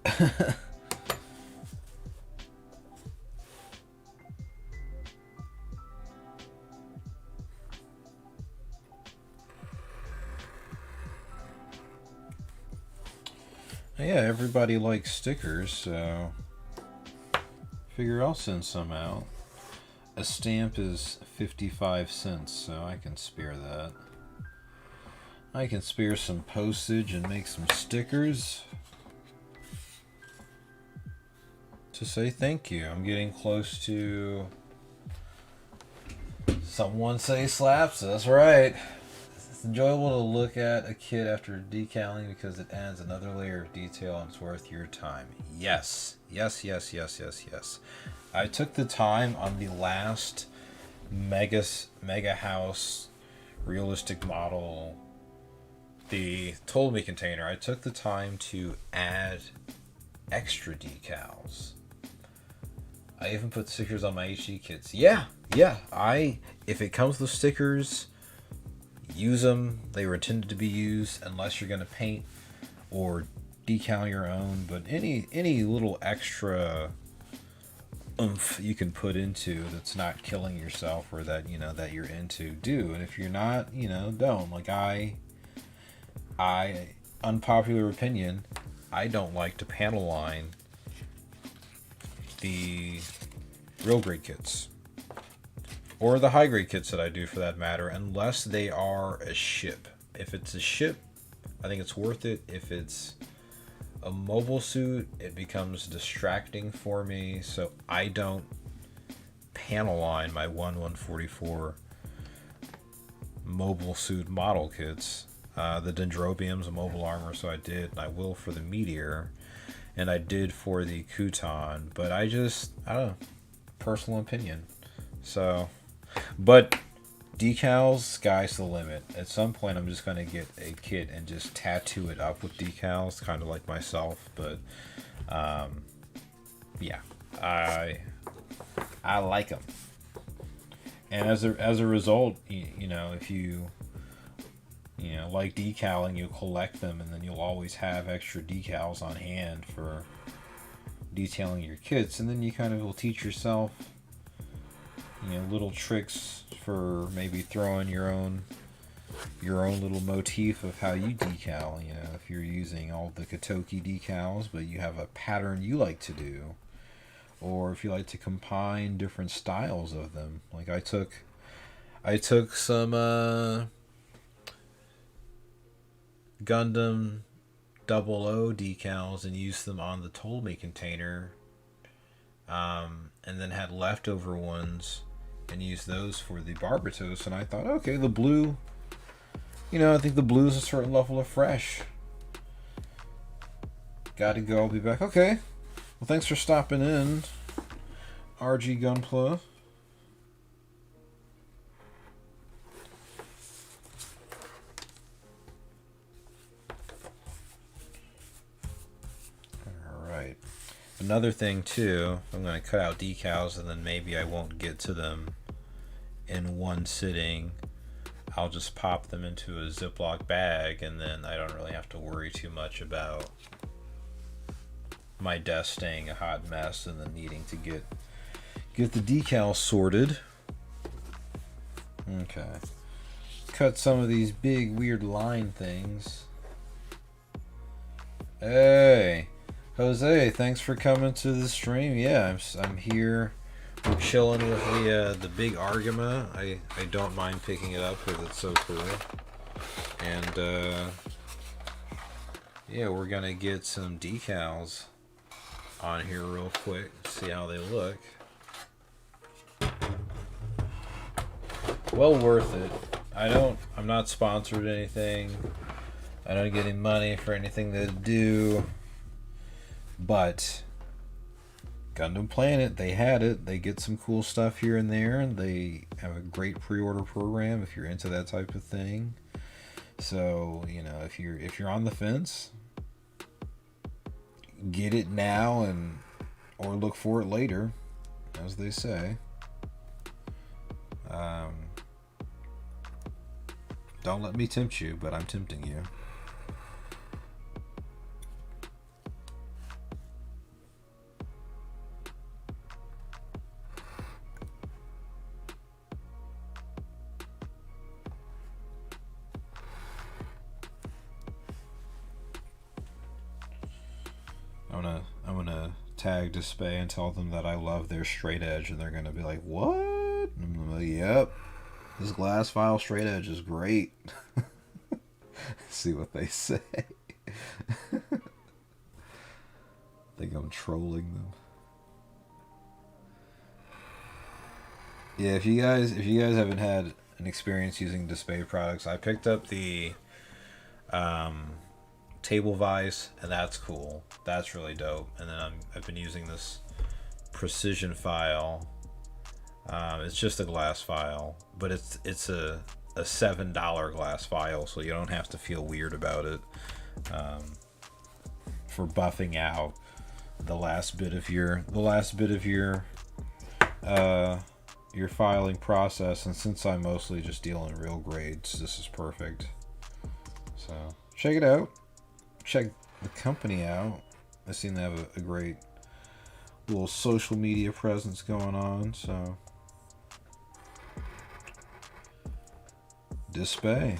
Yeah, everybody likes stickers, so figure I'll send some out. A stamp is 55 cents, so I can spare that. I can spare some postage and make some stickers to say thank you. I'm getting close to someone say slaps. That's right. It's enjoyable to look at a kit after decaling because it adds another layer of detail and it's worth your time. Yes. Yes, yes, yes, yes, yes. I took the time on the last MegaHouse realistic model, the Told Me container. I took the time to add extra decals. I even put stickers on my HG kits. Yeah. If it comes with stickers, use them. They were intended to be used, unless you're going to paint or decal your own. But any little extra oomph you can put into that's not killing yourself, or that that you're into, do. And if you're not, don't. Like I unpopular opinion, I don't like to panel line the real grade kits, or the high grade kits that I do for that matter, unless they are a ship. If it's a ship, I think it's worth it. If it's a mobile suit, it becomes distracting for me, so I don't panel line my 1/144 mobile suit model kits. The Dendrobium's a mobile armor, so I did, and I will for the Meteor, and I did for the Kuton, but I don't know, personal opinion. So, but decals, sky's the limit. At some point, I'm just going to get a kit and just tattoo it up with decals, kind of like myself, but, yeah, I like them. And as a result, you know, if you like decaling, you collect them, and then you'll always have extra decals on hand for detailing your kits, and then you kind of will teach yourself, little tricks for maybe throwing your own little motif of how you decal. If you're using all the Katoki decals, but you have a pattern you like to do, or if you like to combine different styles of them. Like I took some Gundam 00 decals and used them on the Told Me container, and then had leftover ones and used those for the Barbatos. And I thought, okay, the blue, I think the blue is a certain level of fresh. Gotta go, I'll be back. Okay, well, thanks for stopping in, RG Gunpla. Alright. Another thing, too, I'm going to cut out decals, and then maybe I won't get to them in one sitting. I'll just pop them into a Ziploc bag, and then I don't really have to worry too much about my desk staying a hot mess and then needing to get the decals sorted. Okay. Cut some of these big weird line things. Hey, Jose, thanks for coming to the stream. Yeah, I'm here. We're chilling with the big Argama. I don't mind picking it up because it's so cool. And yeah, we're gonna get some decals on here real quick, see how they look. Well worth it. I'm not sponsored or anything. I don't get any money for anything they do. But Gundam Planet, they had it. They get some cool stuff here and there, and they have a great pre-order program if you're into that type of thing. So, if you're on the fence, get it now or look for it later, as they say. Don't let me tempt you, but I'm tempting you. I'm gonna tag Display and tell them that I love their straight edge, and they're gonna be like, "What?" And I'm like, "Yep, this glass file straight edge is great." See what they say. Think I'm trolling them. Yeah, if you guys haven't had an experience using Display products, I picked up the table vise, and that's cool. That's really dope. And then I've been using this precision file. It's just a glass file, but it's a $7 glass file, so you don't have to feel weird about it for buffing out the last bit of your filing process. And since I'm mostly just dealing real grades, this is perfect. So check it out. Check the company out. I seem to have a great little social media presence going on. So Display.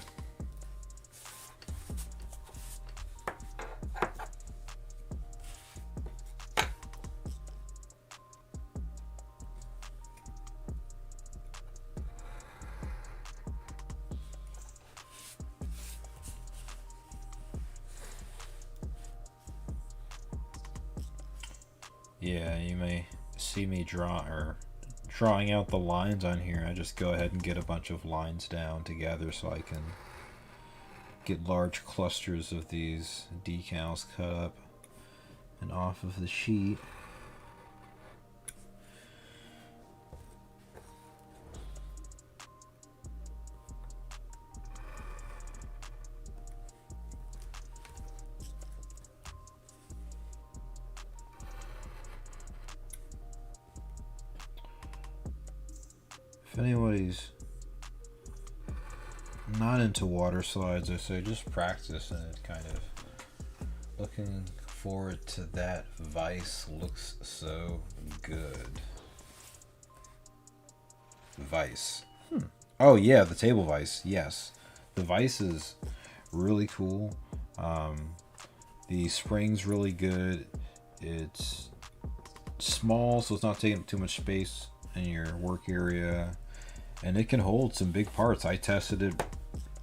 Yeah, you may see me drawing out the lines on here. I just go ahead and get a bunch of lines down together so I can get large clusters of these decals cut up and off of the sheet. If anybody's not into water slides, I say just practice and kind of looking forward to that. Vice looks so good. Vice. Oh yeah, the table vice. Yes, the vice is really cool. The spring's really good. It's small, so it's not taking too much space in your work area, and it can hold some big parts. I tested it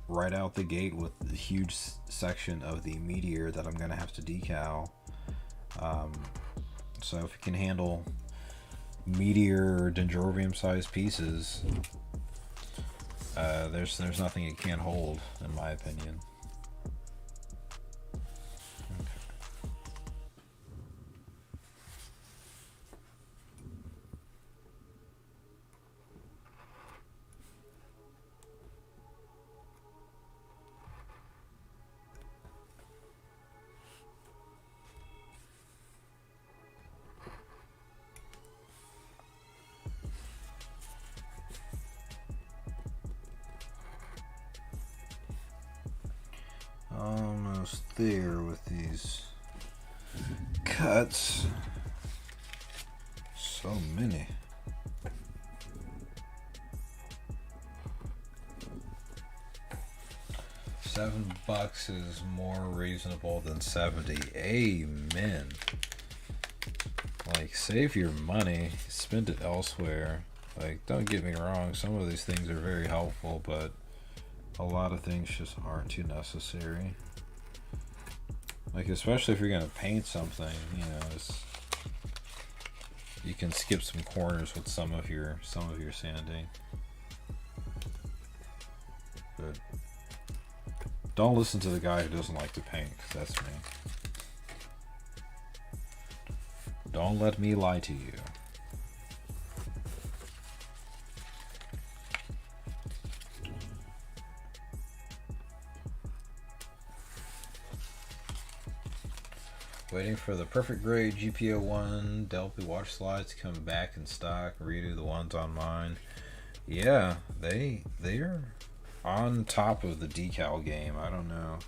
right out the gate with the huge section of the meteor that I'm gonna have to decal. So if it can handle meteor or dendrobium sized pieces, there's nothing it can't hold, in my opinion. Almost there with these cuts. So many. $7 is more reasonable than 70. Amen. Like, save your money, spend it elsewhere. Like, don't get me wrong, some of these things are very helpful, but a lot of things just aren't too necessary. Like, especially if you're gonna paint something, you know, you can skip some corners with some of your sanding. But don't listen to the guy who doesn't like to paint, 'cause that's me. Don't let me lie to you. Waiting for the perfect grade GPO1 Delphi water slides to come back in stock. Redo the ones on mine. Yeah, they're on top of the decal game. I don't know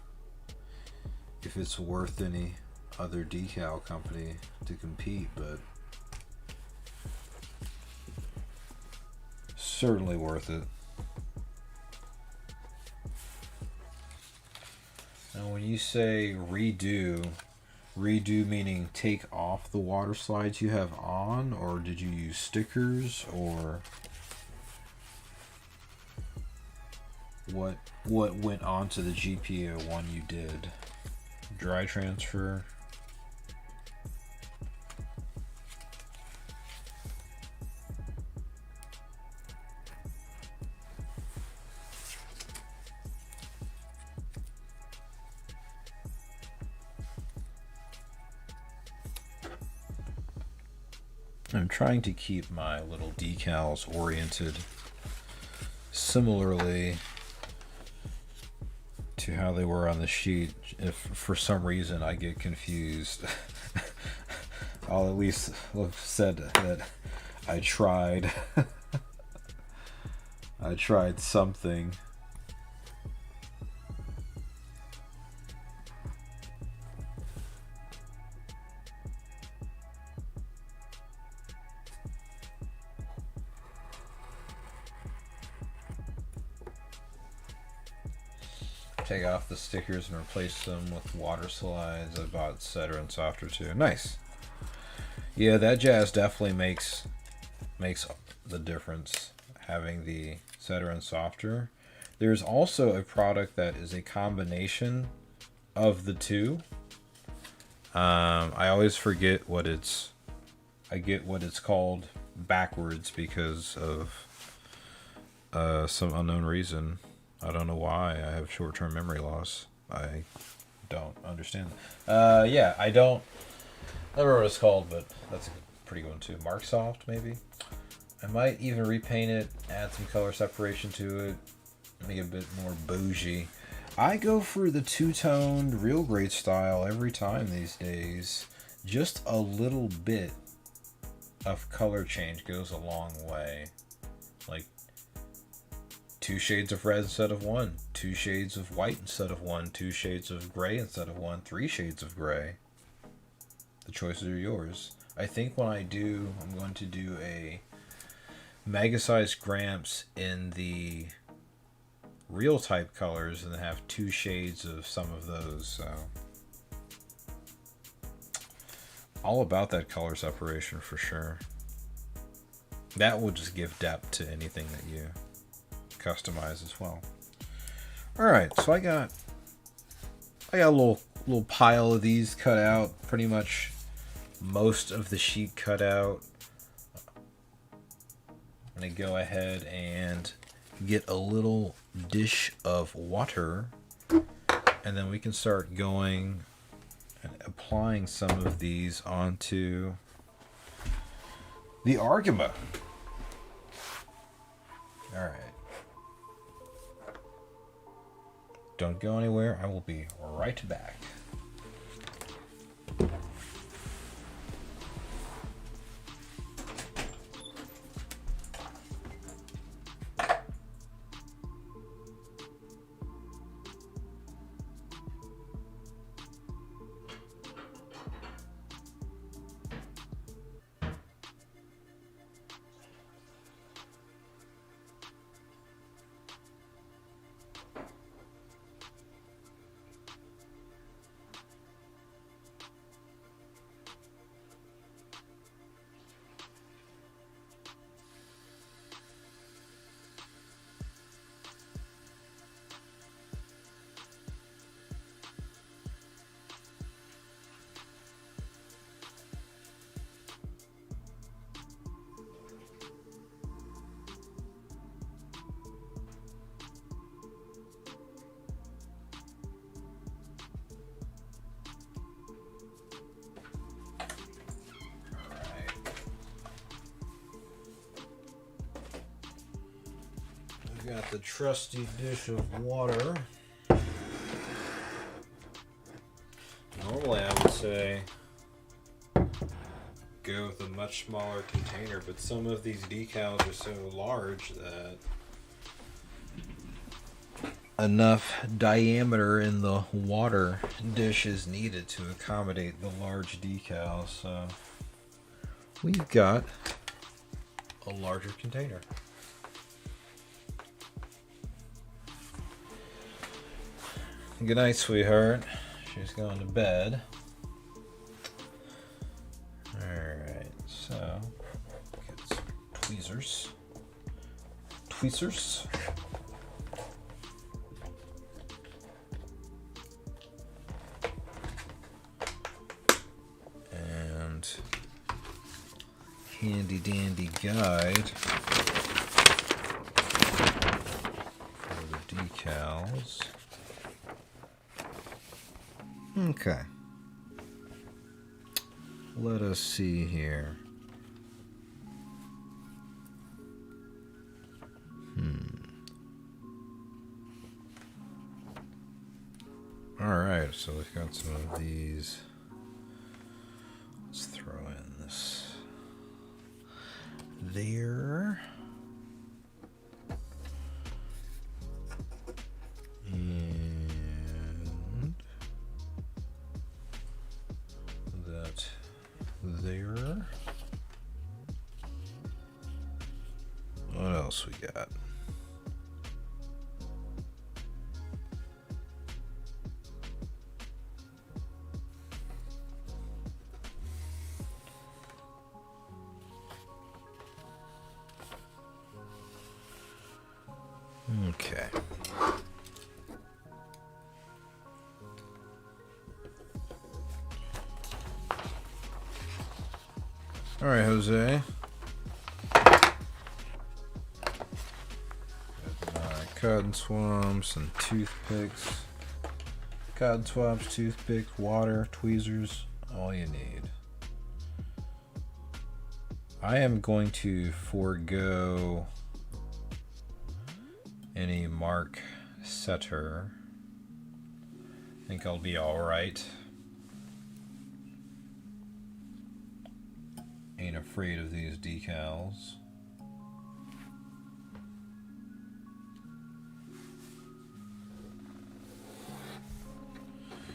if it's worth any other decal company to compete, but certainly worth it. Now when you say redo meaning take off the water slides you have on, or did you use stickers, or what went onto the GPO one you did? Dry transfer? I'm trying to keep my little decals oriented similarly to how they were on the sheet. If for some reason I get confused, I'll at least have said that I tried. I tried something. Take off the stickers and replace them with water slides. I bought Cedar and Softer too. Nice. Yeah, that jazz definitely makes the difference, having the Cedar and Softer. There's also a product that is a combination of the two. I always forget what it's I get what it's called backwards because of some unknown reason. I don't know why. I have short-term memory loss. I don't understand. Yeah, I don't remember what it's called, but that's a pretty good one too. Mark Soft, maybe? I might even repaint it, add some color separation to it, make it a bit more bougie. I go for the two-toned, real great style every time these days. Just a little bit of color change goes a long way. Like 2 shades of red instead of 1, 2 shades of white instead of 1, 2 shades of gray instead of 1, 3 shades of gray. The choices are yours. I think when I'm going to do a mega-sized Gramps in the real type colors and have 2 shades of some of those. So all about that color separation for sure. That will just give depth to anything that you customize as well. All right, so I got a little pile of these cut out. Pretty much most of the sheet cut out. I'm gonna go ahead and get a little dish of water, and then we can start going and applying some of these onto the Argama. All right. Don't go anywhere. I will be right back. Got the trusty dish of water. Normally I would say go with a much smaller container, but some of these decals are so large that enough diameter in the water dish is needed to accommodate the large decals. So we've got a larger container. Good night, sweetheart. She's going to bed. Alright, so get some tweezers. Tweezers. And handy dandy guide for the decals. Okay. Let us see here. Alright, so we've got some of these. Let's throw in this there. And that there. What else we got? Okay. All right, Jose. Cotton swabs and toothpicks. Cotton swabs, toothpicks, water, tweezers, all you need. I am going to forego any mark setter. I think I'll be alright. Ain't afraid of these decals.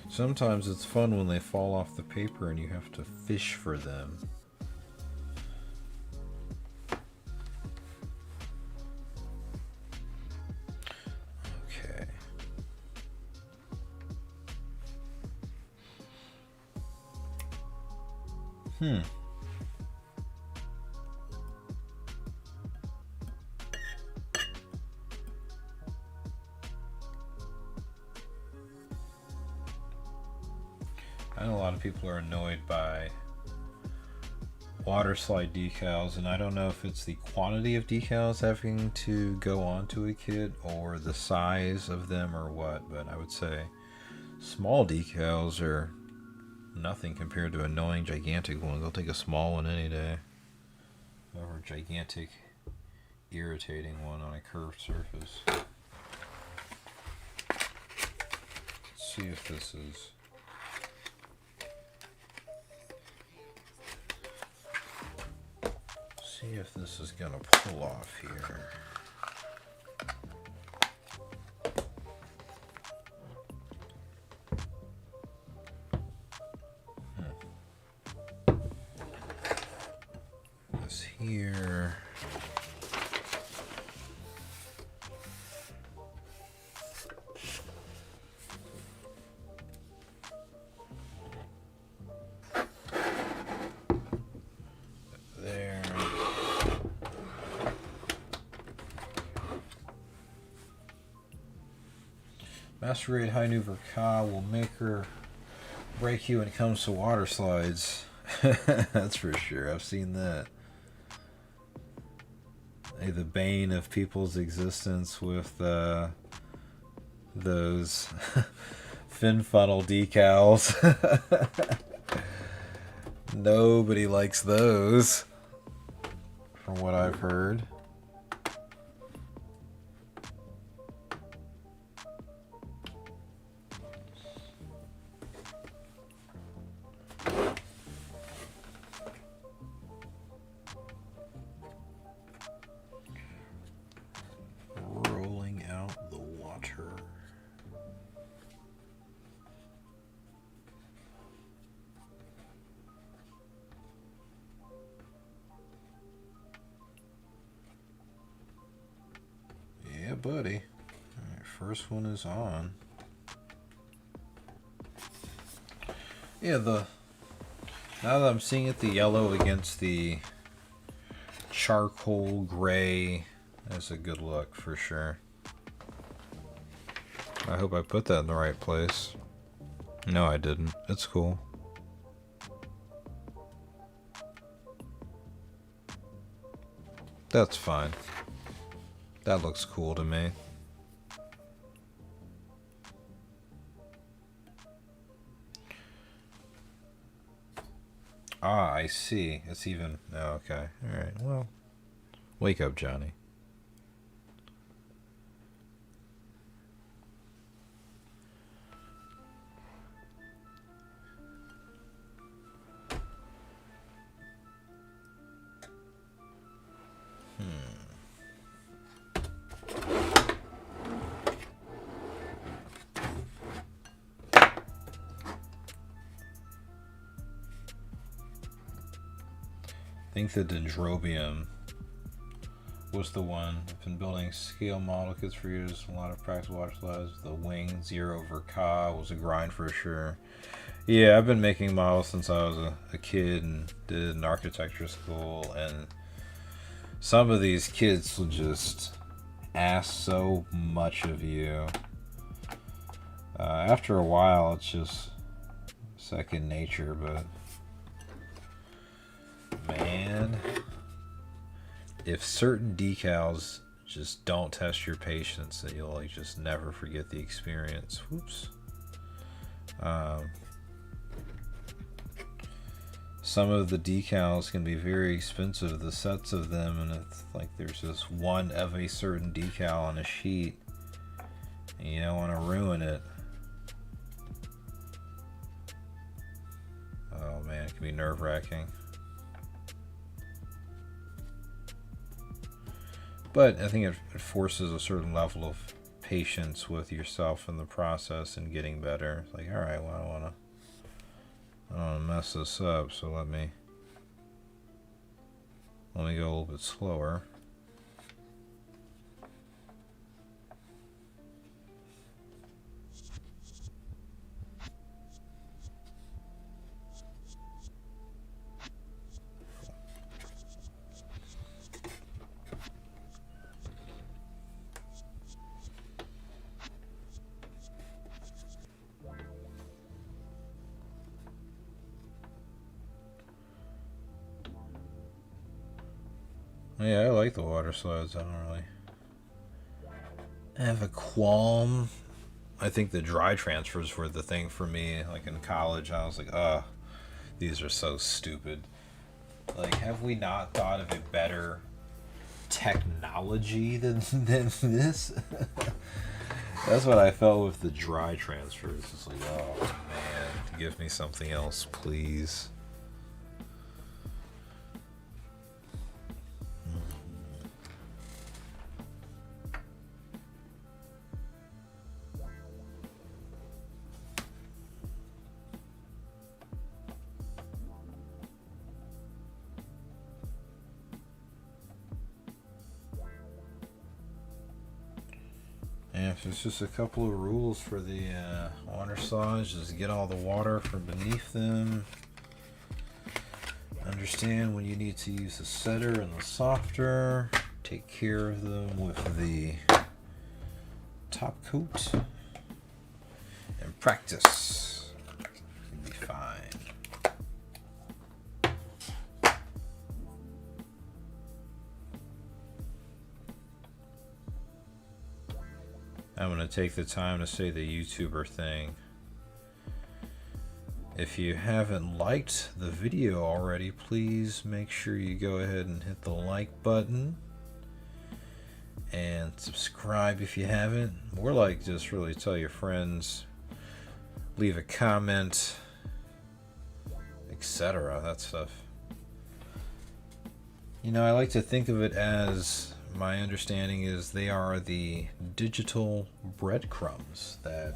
Sometimes it's fun when they fall off the paper and you have to fish for them. Okay. I know a lot of people are annoyed by water slide decals, and I don't know if it's the quantity of decals having to go onto a kit or the size of them or what, but I would say small decals are nothing compared to annoying gigantic ones. I'll take a small one any day over a gigantic irritating one on a curved surface. Let's see if this is... See if this is gonna pull off here. This here. Masquerade High New Verka will make or break you when it comes to water slides. That's for sure. I've seen that. The bane of people's existence with those fin funnel decals. Nobody likes those, from what I've heard. Buddy. Alright, first one is on. Yeah, now that I'm seeing it, the yellow against the charcoal gray, that's a good look for sure. I hope I put that in the right place. No, I didn't. It's cool. That's fine. That looks cool to me. Ah, I see. It's even... Oh, okay. Alright, well. Wake up, Johnny. I think the Dendrobium was the one. I've been building scale model kits for years. A lot of practice water slides. The Wing Zero Verka was a grind for sure. Yeah, I've been making models since I was a kid and did an architecture school. And some of these kids will just ask so much of you. After a while, it's just second nature, but... man. If certain decals just don't test your patience, then you'll like just never forget the experience. Whoops. Some of the decals can be very expensive, the sets of them, and it's like there's this one of a certain decal on a sheet, and you don't want to ruin it. Oh man, it can be nerve-wracking. But I think it forces a certain level of patience with yourself in the process and getting better. It's like, all right, well, I don't want to mess this up, so let me go a little bit slower. Yeah, I like the water slides. I don't really have a qualm. I think the dry transfers were the thing for me. Like in college, I was like, these are so stupid. Like, have we not thought of a better technology than this? That's what I felt with the dry transfers. It's like, oh man, give me something else, please. And if it's just a couple of rules for the water slides, just get all the water from beneath them. Understand when you need to use the setter and the softer. Take care of them with the top coat. And practice. You'll be fine. I'm going to take the time to say the YouTuber thing. If you haven't liked the video already, please make sure you go ahead and hit the like button. And subscribe if you haven't. More like just really tell your friends. Leave a comment. Etc. That stuff. You know, I like to think of it as... my understanding is they are the digital breadcrumbs that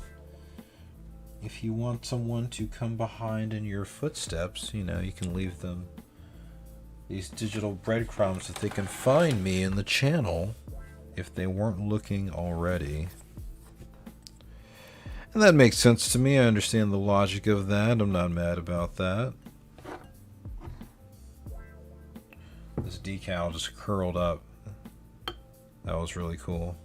if you want someone to come behind in your footsteps, you know, you can leave them these digital breadcrumbs that they can find me in the channel if they weren't looking already. And that makes sense to me. I understand the logic of that. I'm not mad about that. This decal just curled up. That was really cool.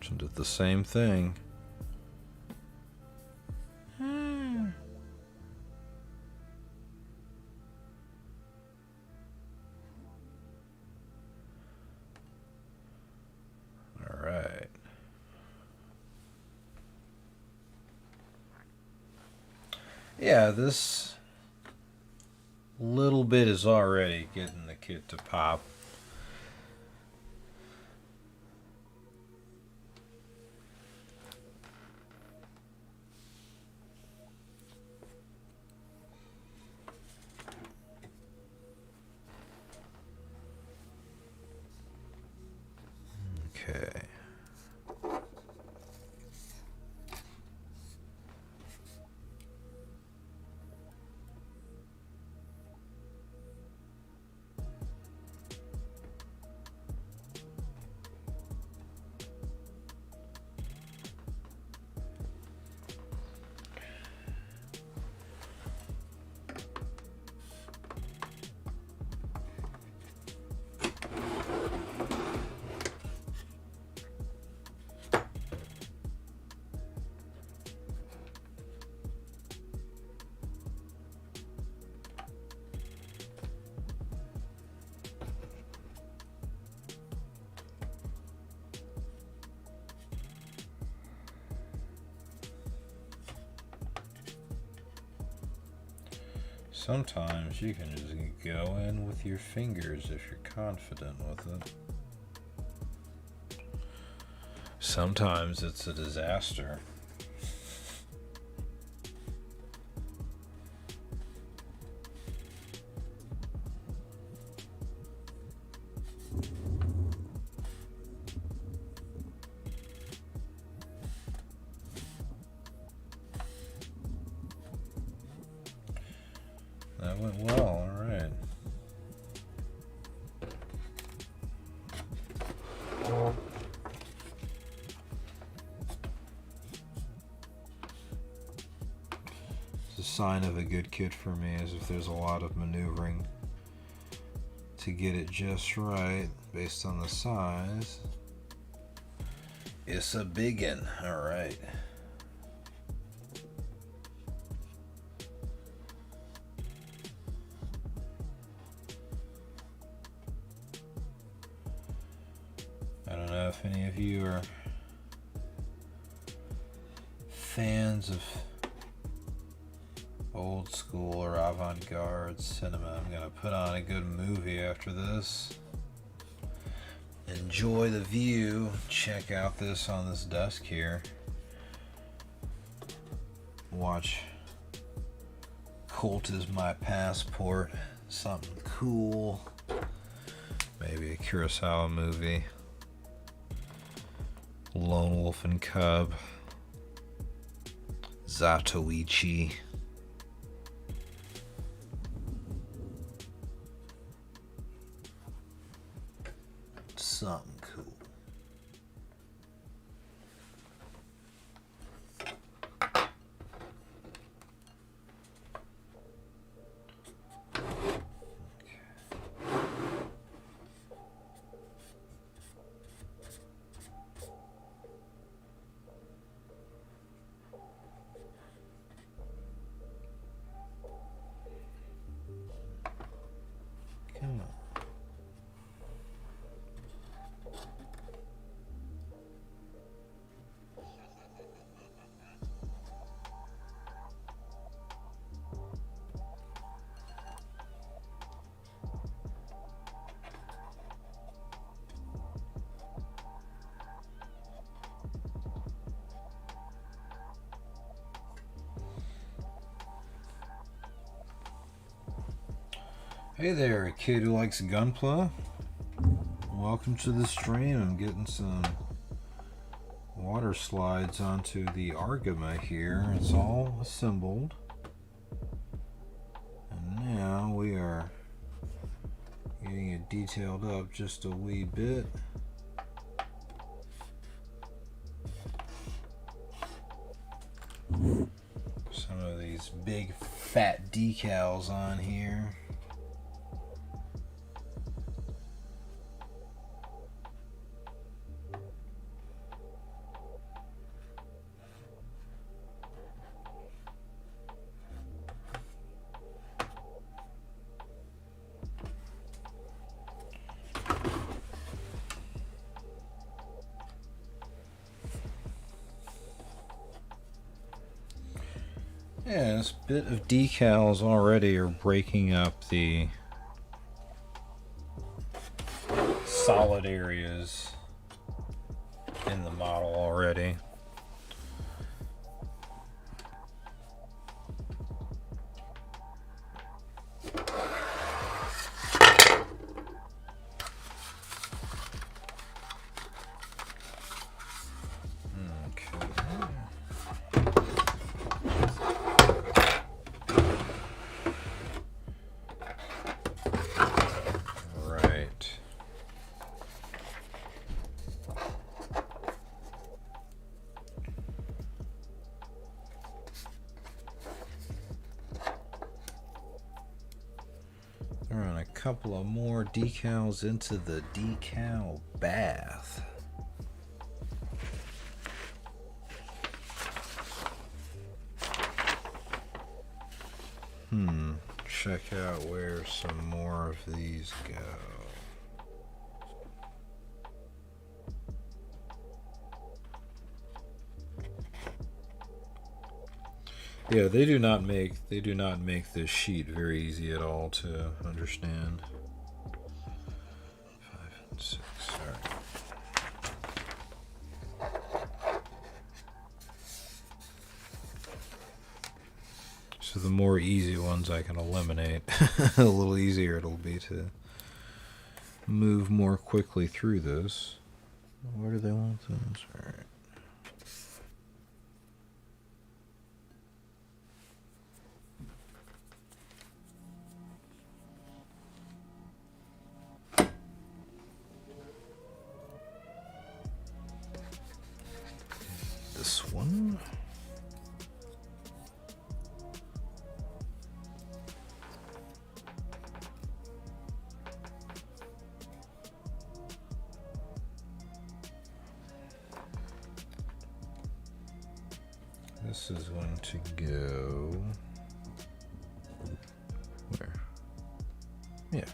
So did the same thing. Yeah, this little bit is already getting the kit to pop. Okay. Sometimes you can just go in with your fingers if you're confident with it. Sometimes it's a disaster. That went well, all right. It's a sign of a good kit for me is if there's a lot of maneuvering to get it just right based on the size. It's a biggin', all right. I don't know if any of you are fans of old school or avant-garde cinema. I'm gonna put on a good movie after this. Enjoy the view. Check out this on this desk here. Watch Colt is My Passport. Something cool. Maybe a Kurosawa movie. Lone Wolf and Cub. Zatoichi. Something cool. Come on. Hey there, a kid who likes gunpla. Welcome to the stream. I'm getting some water slides onto the Argama here. It's all assembled. And now we are getting it detailed up just a wee bit. Some of these big fat decals on here. Yeah, this bit of decals already are breaking up the solid areas in the model already. Run a couple of more decals into the decal bath. Check out where some more of these go. Yeah, they do not make this sheet very easy at all to understand. 5 and 6. All right. So the more easy ones I can eliminate, a little easier it'll be to move more quickly through this. Where do they want this? All right. This one. This is going to go where? Yeah.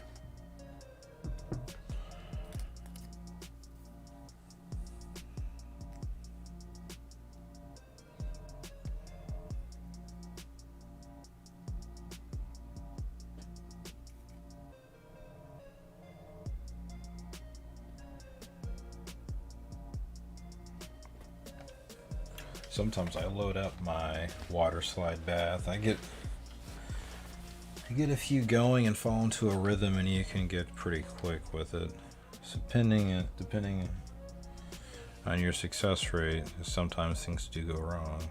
Sometimes I load up my water slide bath. I get a few going and fall into a rhythm, and you can get pretty quick with it. So depending on your success rate, sometimes things do go wrong.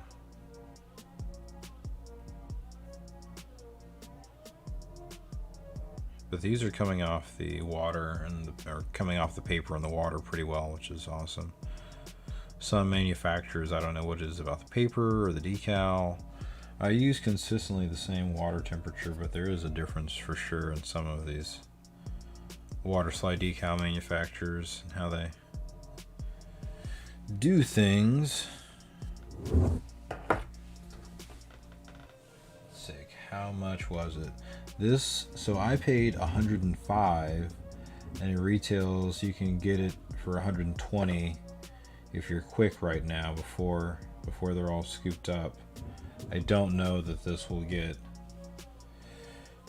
But these are coming off the water or coming off the paper and the water pretty well, which is awesome. Some manufacturers, I don't know what it is about the paper or the decal. I use consistently the same water temperature, but there is a difference for sure in some of these water slide decal manufacturers and how they do things. Sick. How much was it? This, so I paid $105, and it retails, you can get it for $120 if you're quick right now before they're all scooped up. I don't know that this will get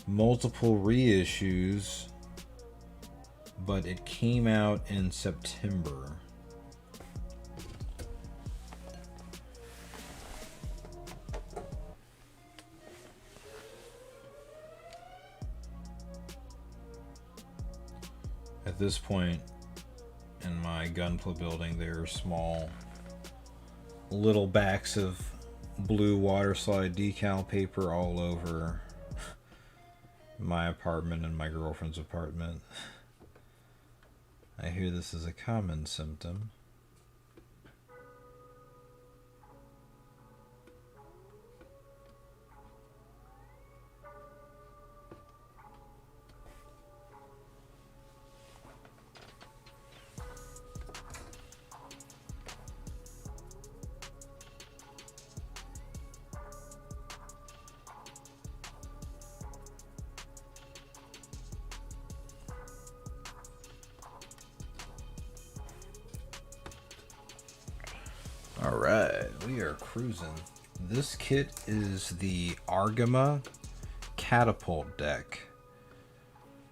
multiple reissues, but it came out in September. At this point in my Gunpla building, there are small little backs of blue water slide decal paper all over my apartment and my girlfriend's apartment. I hear this is a common symptom. Alright, we are cruising. This kit is the Argama Catapult Deck.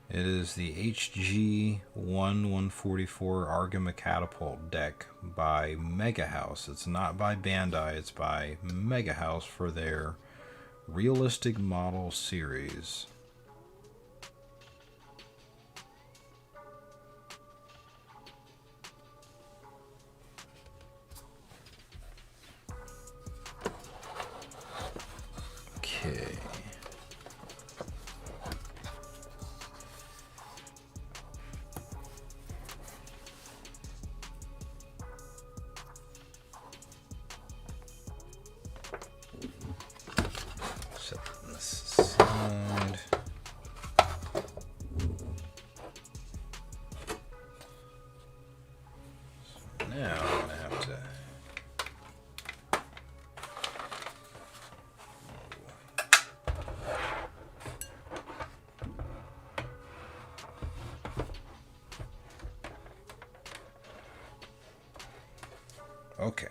It is the HG 144 Argama Catapult Deck by MegaHouse. It's not by Bandai, it's by MegaHouse for their Realistic Model series. Okay. Set this aside. So now I'm gonna have to okay.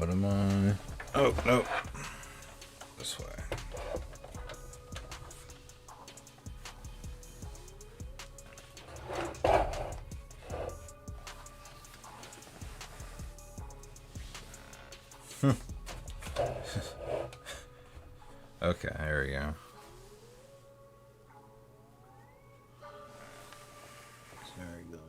What am I? Oh, no. This way. Okay, there we go. Sorry, going.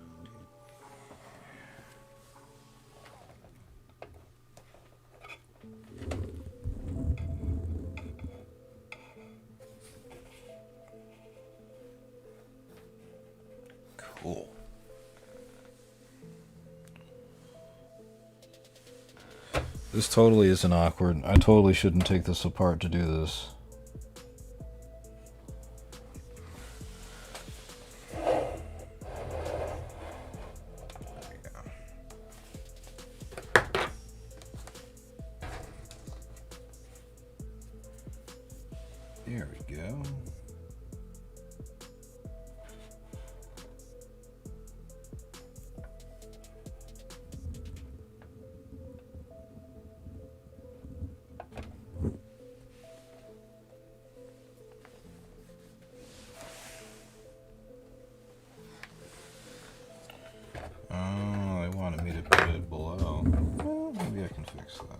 Cool. This totally isn't awkward. I totally shouldn't take this apart to do this. There we go. Oh, they wanted me to put it below. Well, maybe I can fix that.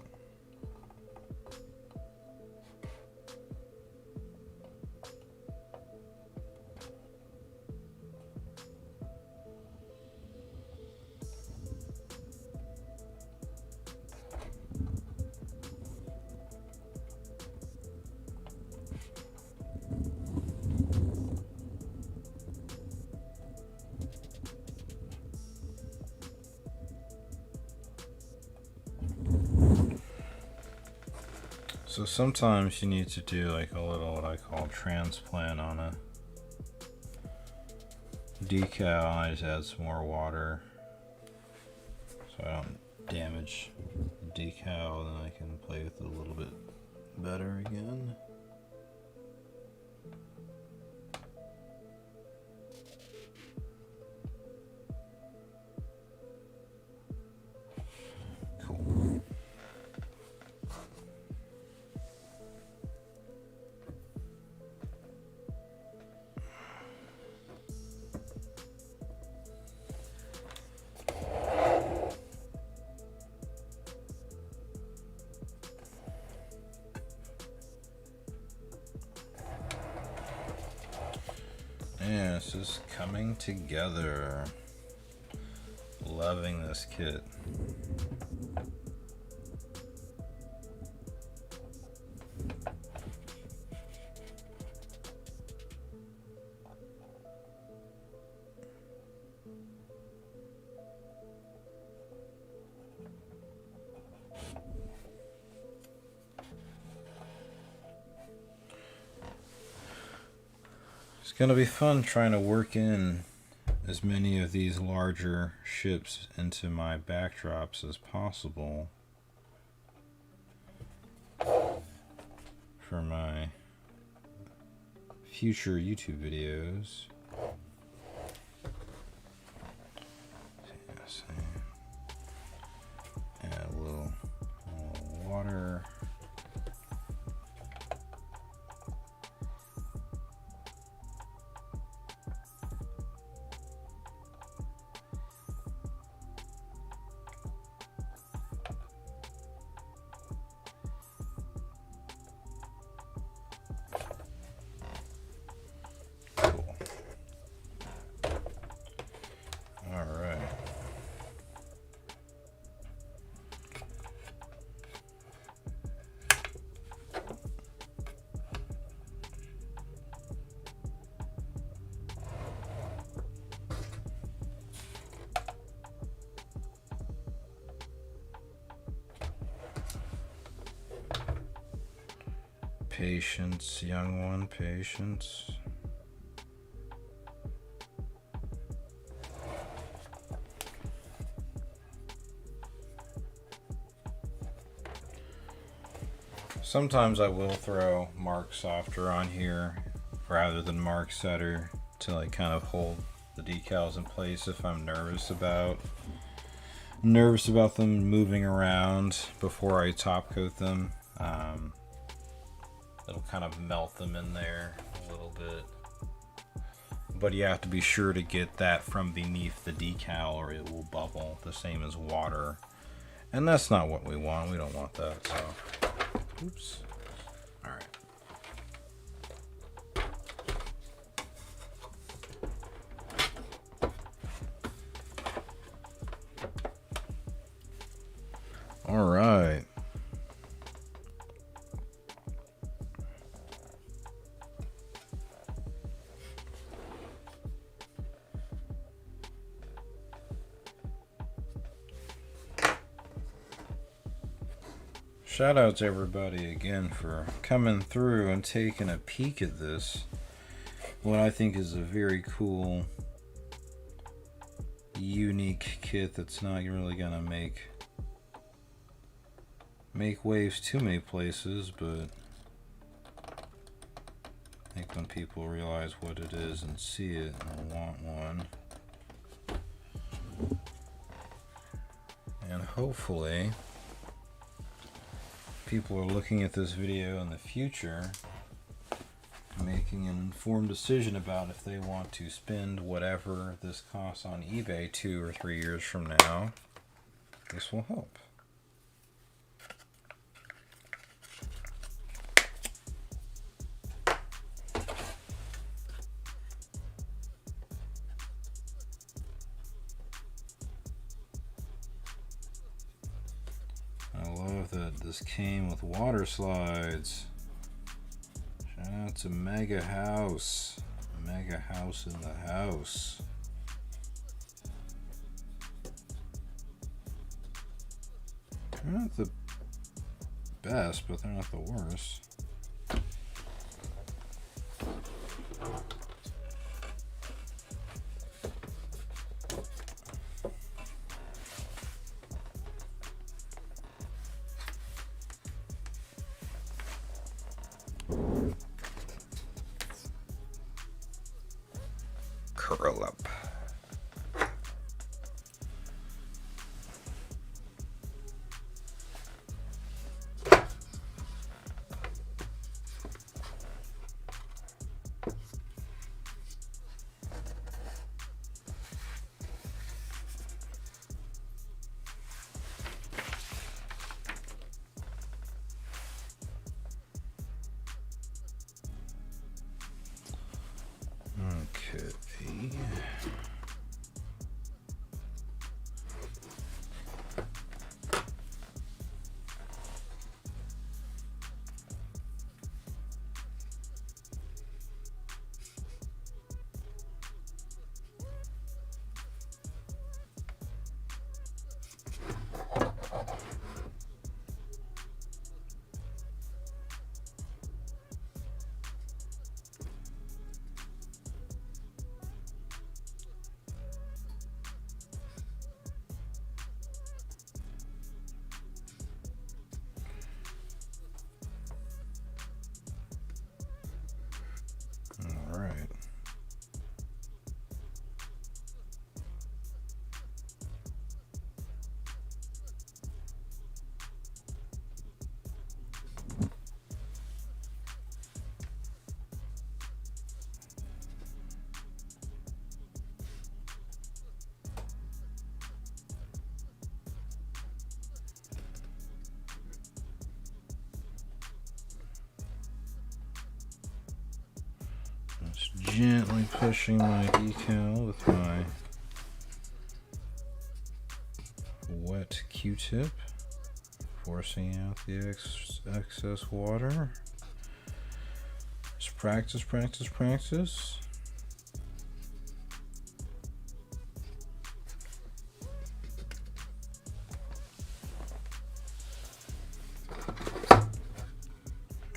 So sometimes you need to do like a little what I call transplant on a decal. I just add some more water so I don't damage the decal, then I can play with it a little bit better again. Cool. Yeah, this is coming together. Loving this kit. It's gonna be fun trying to work in as many of these larger ships into my backdrops as possible for my future YouTube videos. Add a little water. Patience, young one, patience. Sometimes I will throw Mark Softer on here rather than Mark Setter to like kind of hold the decals in place if I'm nervous about nervous about them moving around before I top coat them. It'll kind of melt them in there a little bit. But you have to be sure to get that from beneath the decal or it will bubble, the same as water. And that's not what we want. We don't want that, so. Oops. Alright. Alright. Shout out to everybody again for coming through and taking a peek at this. What I think is a very cool, unique kit that's not really gonna make waves too many places, but I think when people realize what it is and see it, they'll want one. And hopefully people are looking at this video in the future, making an informed decision about if they want to spend whatever this costs on eBay 2 or 3 years from now. This will help. I love that this came with water slides. Shout out to MegaHouse. MegaHouse in the house. They're not the best, but they're not the worst. Curl up. Okay. All right. Just gently pushing my decal with my wet Q-tip, forcing out the excess water. Just practice, practice, practice.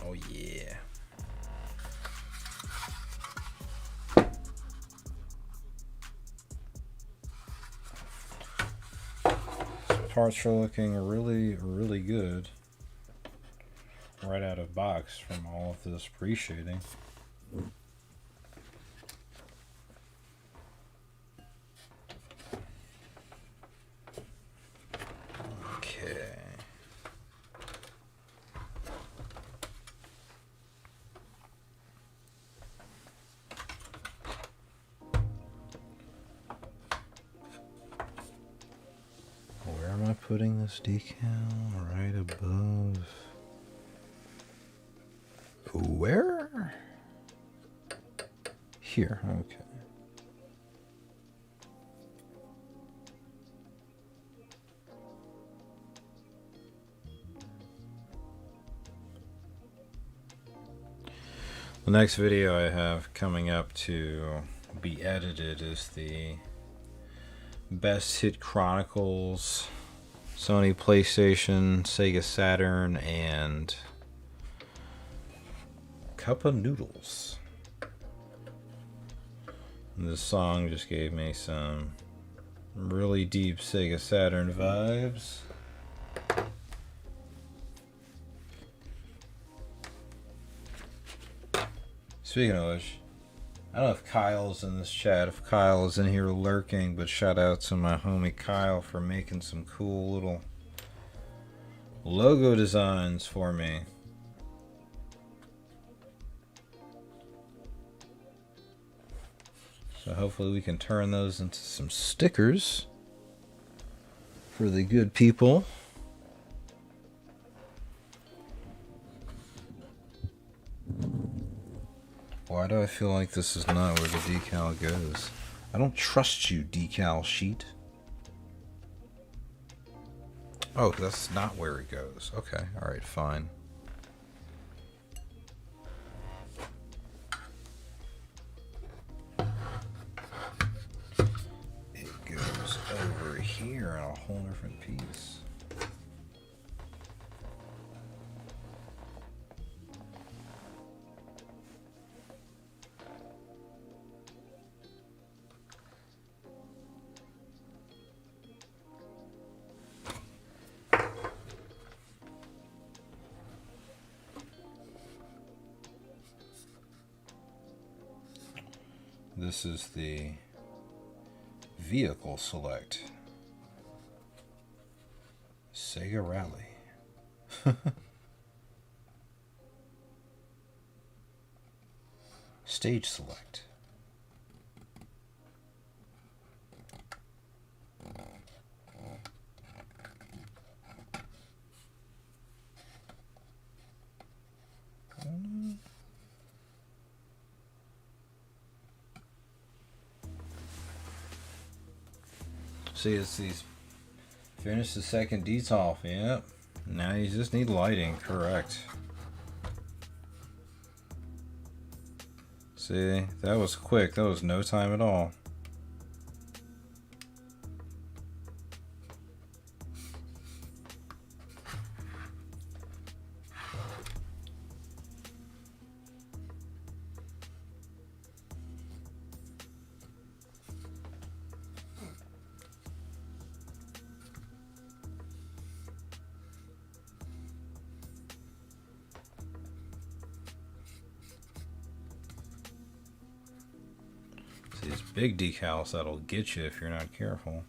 Oh yeah. Parts are looking really, really good right out of box from all of this pre-shading. putting this decal right above. Where? Here, okay. The next video I have coming up to be edited is the Best Hit Chronicles, Sony PlayStation, Sega Saturn, and Cup of Noodles. And this song just gave me some really deep Sega Saturn vibes. Speaking of which, I don't know if Kyle's in this chat, if Kyle is in here lurking, but shout out to my homie Kyle for making some cool little logo designs for me. So hopefully we can turn those into some stickers for the good people. Why do I feel like this is not where the decal goes? I don't trust you, decal sheet. Oh, that's not where it goes. Okay, alright, fine. It goes over here on a whole different piece. This is the vehicle select. Sega Rally. Stage select. See, it's these. Finish the second detolf. Yep. Now you just need lighting. Correct. See, that was quick. That was no time at all. These big decals that'll get you if you're not careful.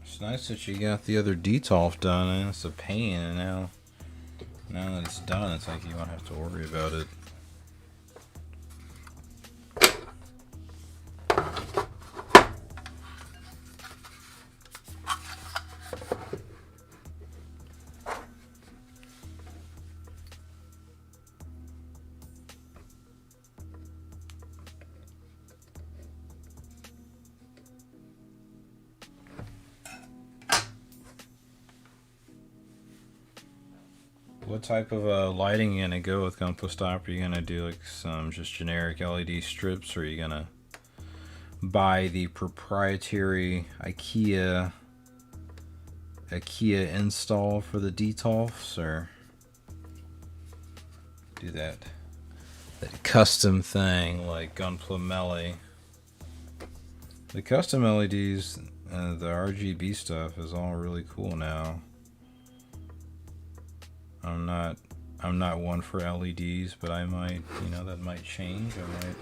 It's nice that you got the other detolf done, and it's a pain, and now that it's done, it's like you won't have to worry about it. What type of lighting are you gonna go with, Gunpla Stop? Are you gonna do like some just generic LED strips, or are you gonna buy the proprietary IKEA install for the detolfs, or do that custom thing like Gunpla Melee? The custom LEDs, the RGB stuff is all really cool now. I'm not one for LEDs, but I might, that might change. I might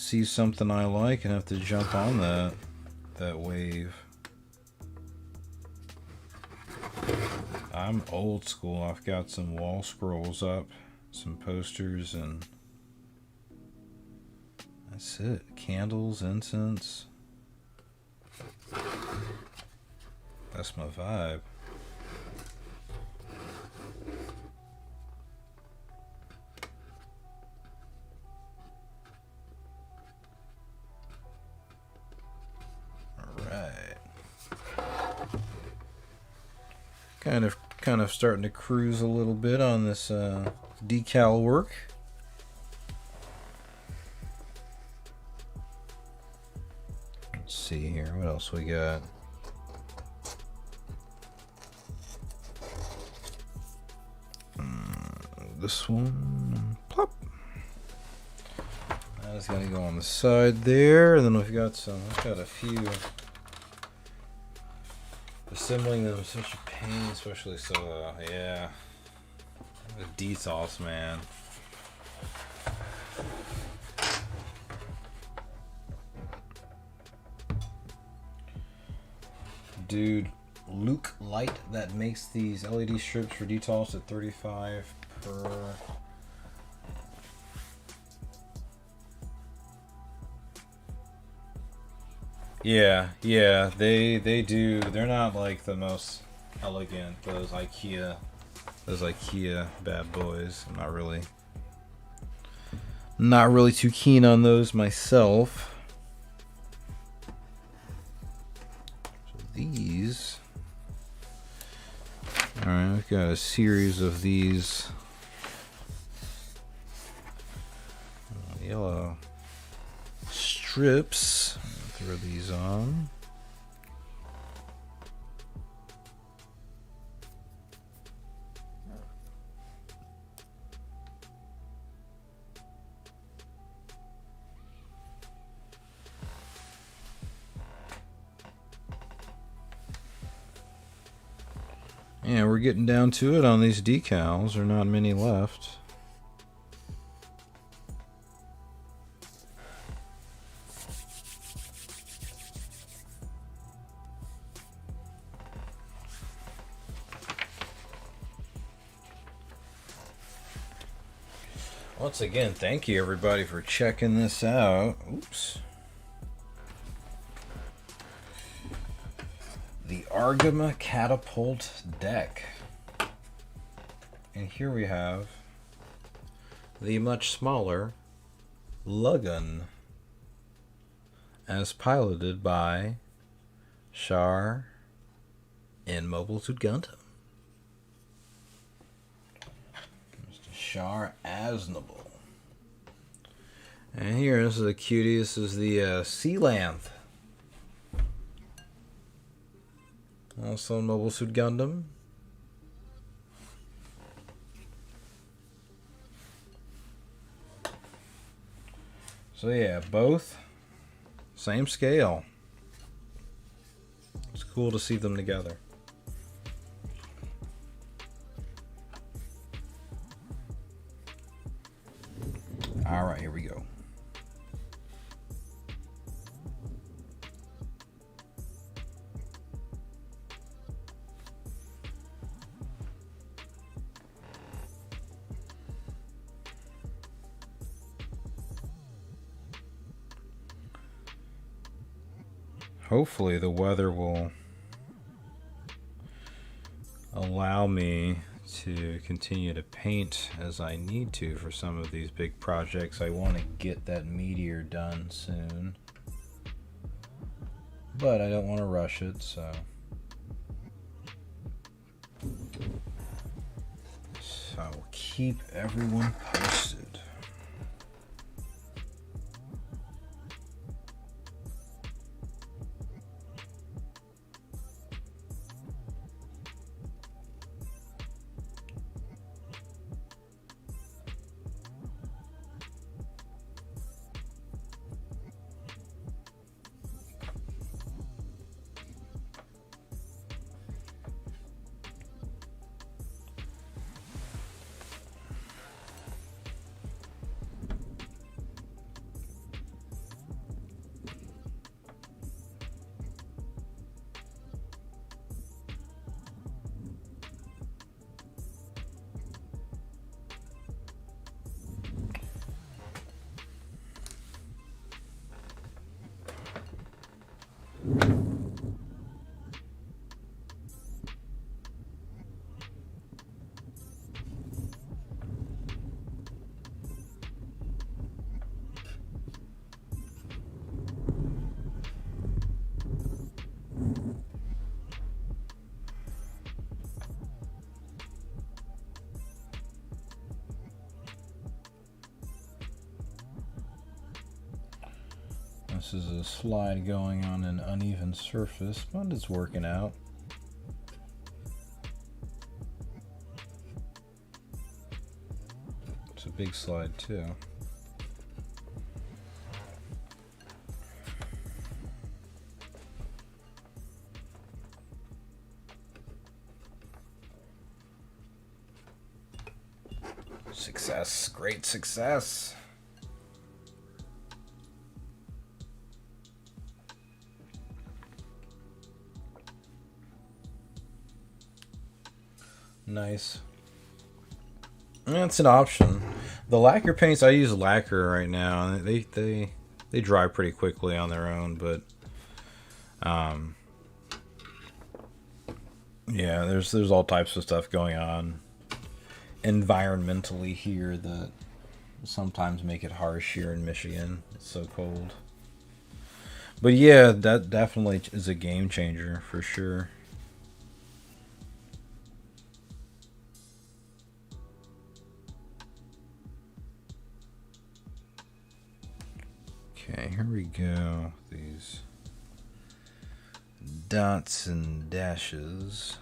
see something I like and have to jump on that wave. I'm old school. I've got some wall scrolls up, some posters, and that's it. Candles, incense. That's my vibe. Alright. Kind of starting to cruise a little bit on this decal work. Let's see here, what else we got? This one, plop. That's gonna go on the side there, and then we've got a few. Assembling them is such a pain, especially yeah. The details, man. Dude, Luke Light that makes these LED strips for details at 35 per. Yeah, they do. They're not like the most elegant. Those IKEA bad boys. I'm not really too keen on those myself. So these. All right, we've got a series of these yellow strips. Throw these on. Yeah, we're getting down to it on these decals. There are not many left. Once again, thank you everybody for checking this out. Oops. The Argama Catapult Deck. And here we have the much smaller Lugun, as piloted by Char in Mobile Suit Gundam. Char Aznable. And here, this is a cutie. This is the Sealanth. Also in Mobile Suit Gundam. So yeah, both same scale. It's cool to see them together. All right, here we go. Hopefully the weather will allow me to continue to paint as I need to for some of these big projects. I want to get that meteor done soon, but I don't want to rush it, so I'll keep everyone posted. This is a slide going on an uneven surface, but it's working out. It's a big slide too. Success, great success. Nice. That's an option. The lacquer paints, I use lacquer right now, and they dry pretty quickly on their own, but yeah, there's all types of stuff going on environmentally here that sometimes make it harsh here in Michigan. It's so cold. But yeah, that definitely is a game changer for sure. Okay, here we go. These dots and dashes.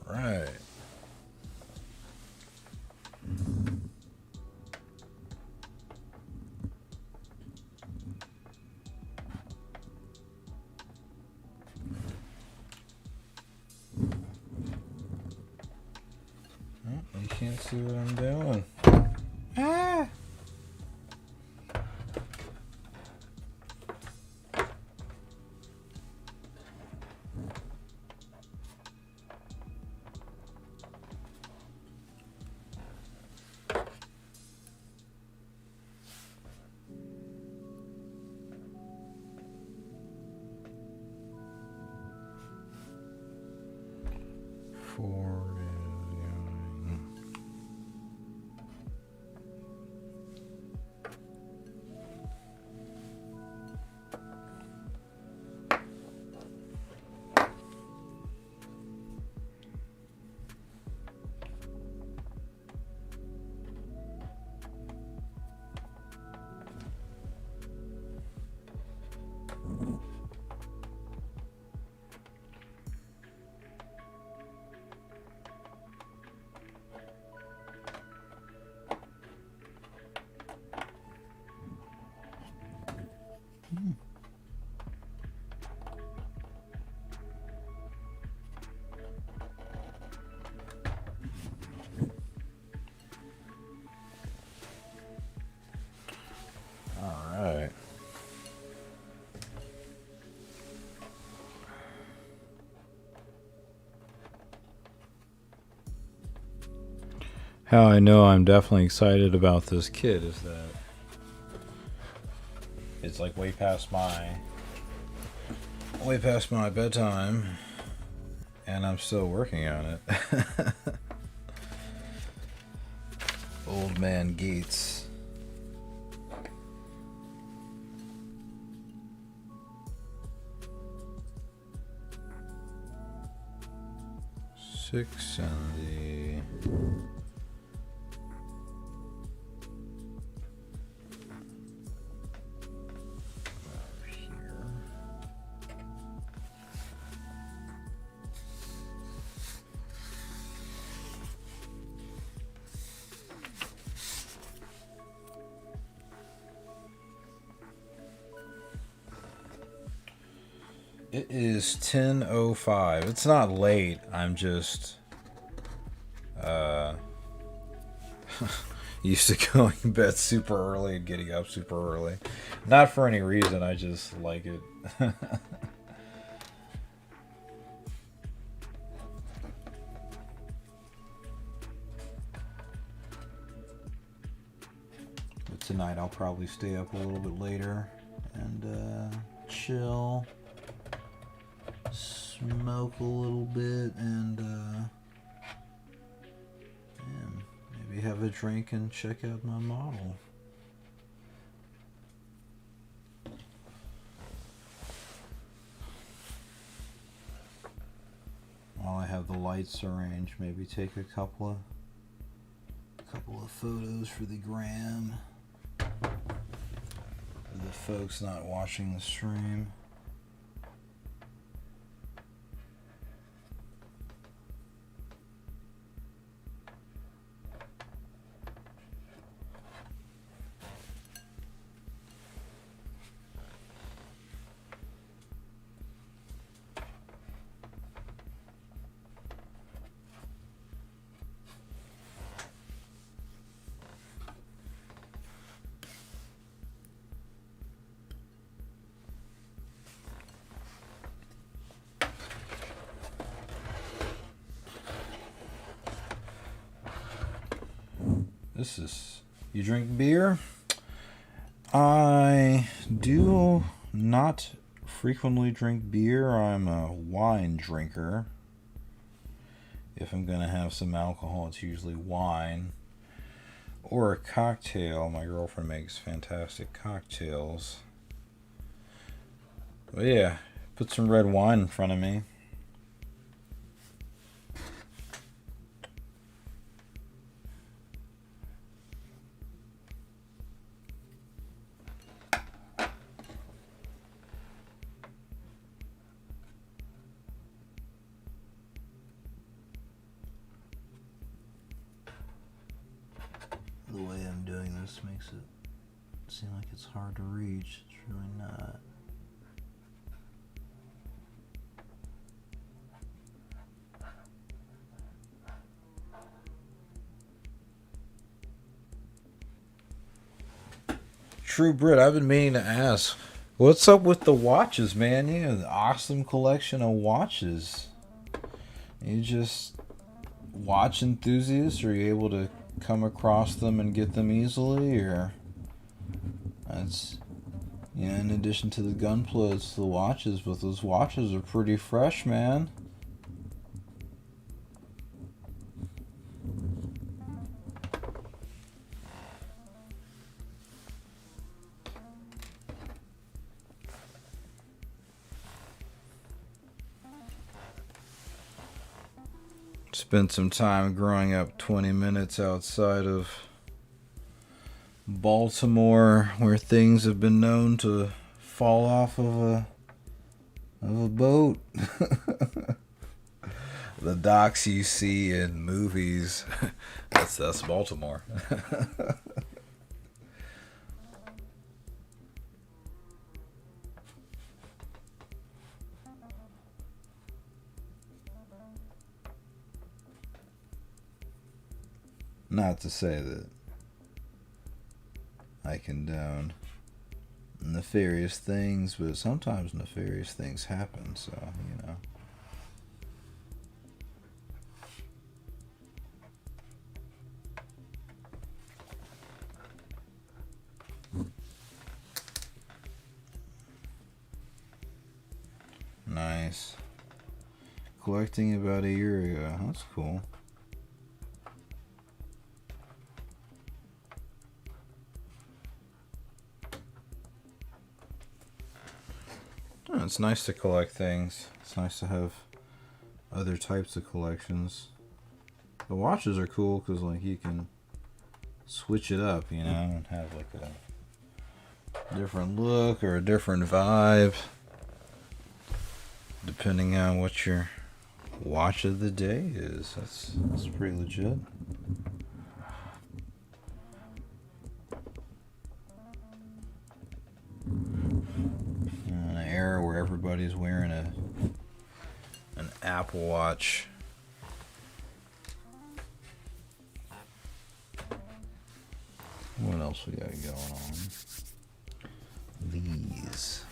Right. Oh, you can't see what I'm doing. Ah! Alright. How I know I'm definitely excited about this kit is that it's like way past my bedtime and I'm still working on it. Old man Gates. Six and the It is 10:05. It's not late. I'm just used to going to bed super early and getting up super early. Not for any reason. I just like it. But tonight I'll probably stay up a little bit later and chill, smoke a little bit, and maybe have a drink and check out my model. While I have the lights arranged, maybe take a couple of photos for the gram. For the folks not watching the stream. This is, you drink beer? I do not frequently drink beer. I'm a wine drinker. If I'm going to have some alcohol, it's usually wine or a cocktail. My girlfriend makes fantastic cocktails. But yeah, put some red wine in front of me. The way I'm doing this makes it seem like it's hard to reach. It's really not. True Brit, I've been meaning to ask, what's up with the watches, man? You have an awesome collection of watches. You just watch enthusiasts? Are you able to come across them and get them easily, or that's, you know, in addition to the gunpla, the watches, but those watches are pretty fresh, man. Spent some time growing up 20 minutes outside of Baltimore, where things have been known to fall off of a boat. The docks you see in movies, that's Baltimore. Not to say that I condone nefarious things, but sometimes nefarious things happen, so, you know. Nice. Collecting about a year ago. That's cool. Oh, it's nice to collect things. It's nice to have other types of collections. The watches are cool because, like, you can switch it up, you know, and have like a different look or a different vibe depending on what your watch of the day is. That's pretty legit. In an era where everybody's wearing a Apple Watch. What else we got going on? These.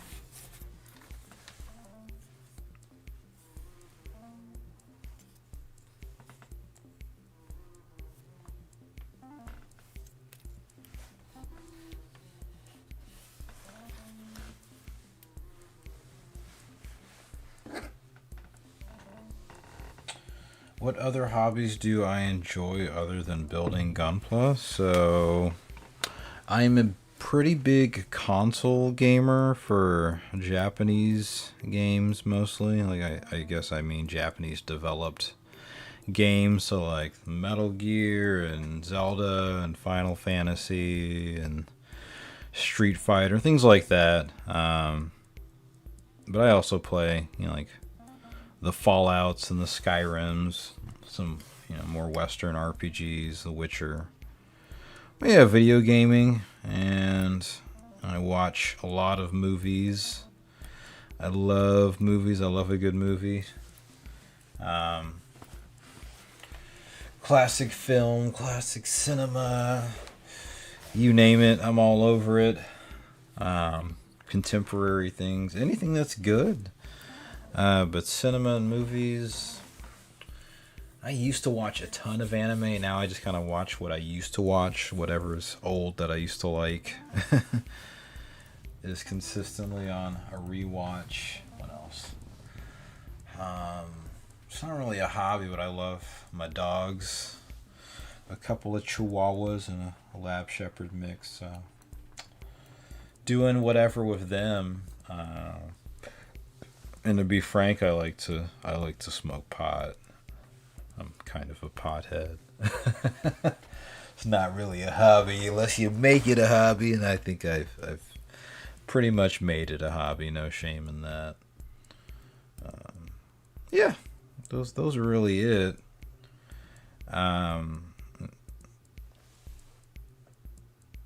What other hobbies do I enjoy other than building Gunpla? So, I'm a pretty big console gamer for Japanese games mostly. Like, I guess I mean Japanese developed games. So, like Metal Gear and Zelda and Final Fantasy and Street Fighter, things like that. But I also play, like the Fallouts and the Skyrims, some more Western RPGs, The Witcher. But yeah, video gaming, and I watch a lot of movies. I love movies. I love a good movie. Classic film, classic cinema, you name it, I'm all over it. Contemporary things, anything that's good. But cinema and movies, I used to watch a ton of anime. Now I just kind of watch what I used to watch. Whatever's old that I used to like is consistently on a rewatch. What else? It's not really a hobby, but I love my dogs. A couple of Chihuahuas and a Lab Shepherd mix. So doing whatever with them. And to be frank, I like to smoke pot. I'm kind of a pothead. It's not really a hobby unless you make it a hobby, and I think I've pretty much made it a hobby. No shame in that. Yeah, those are really it.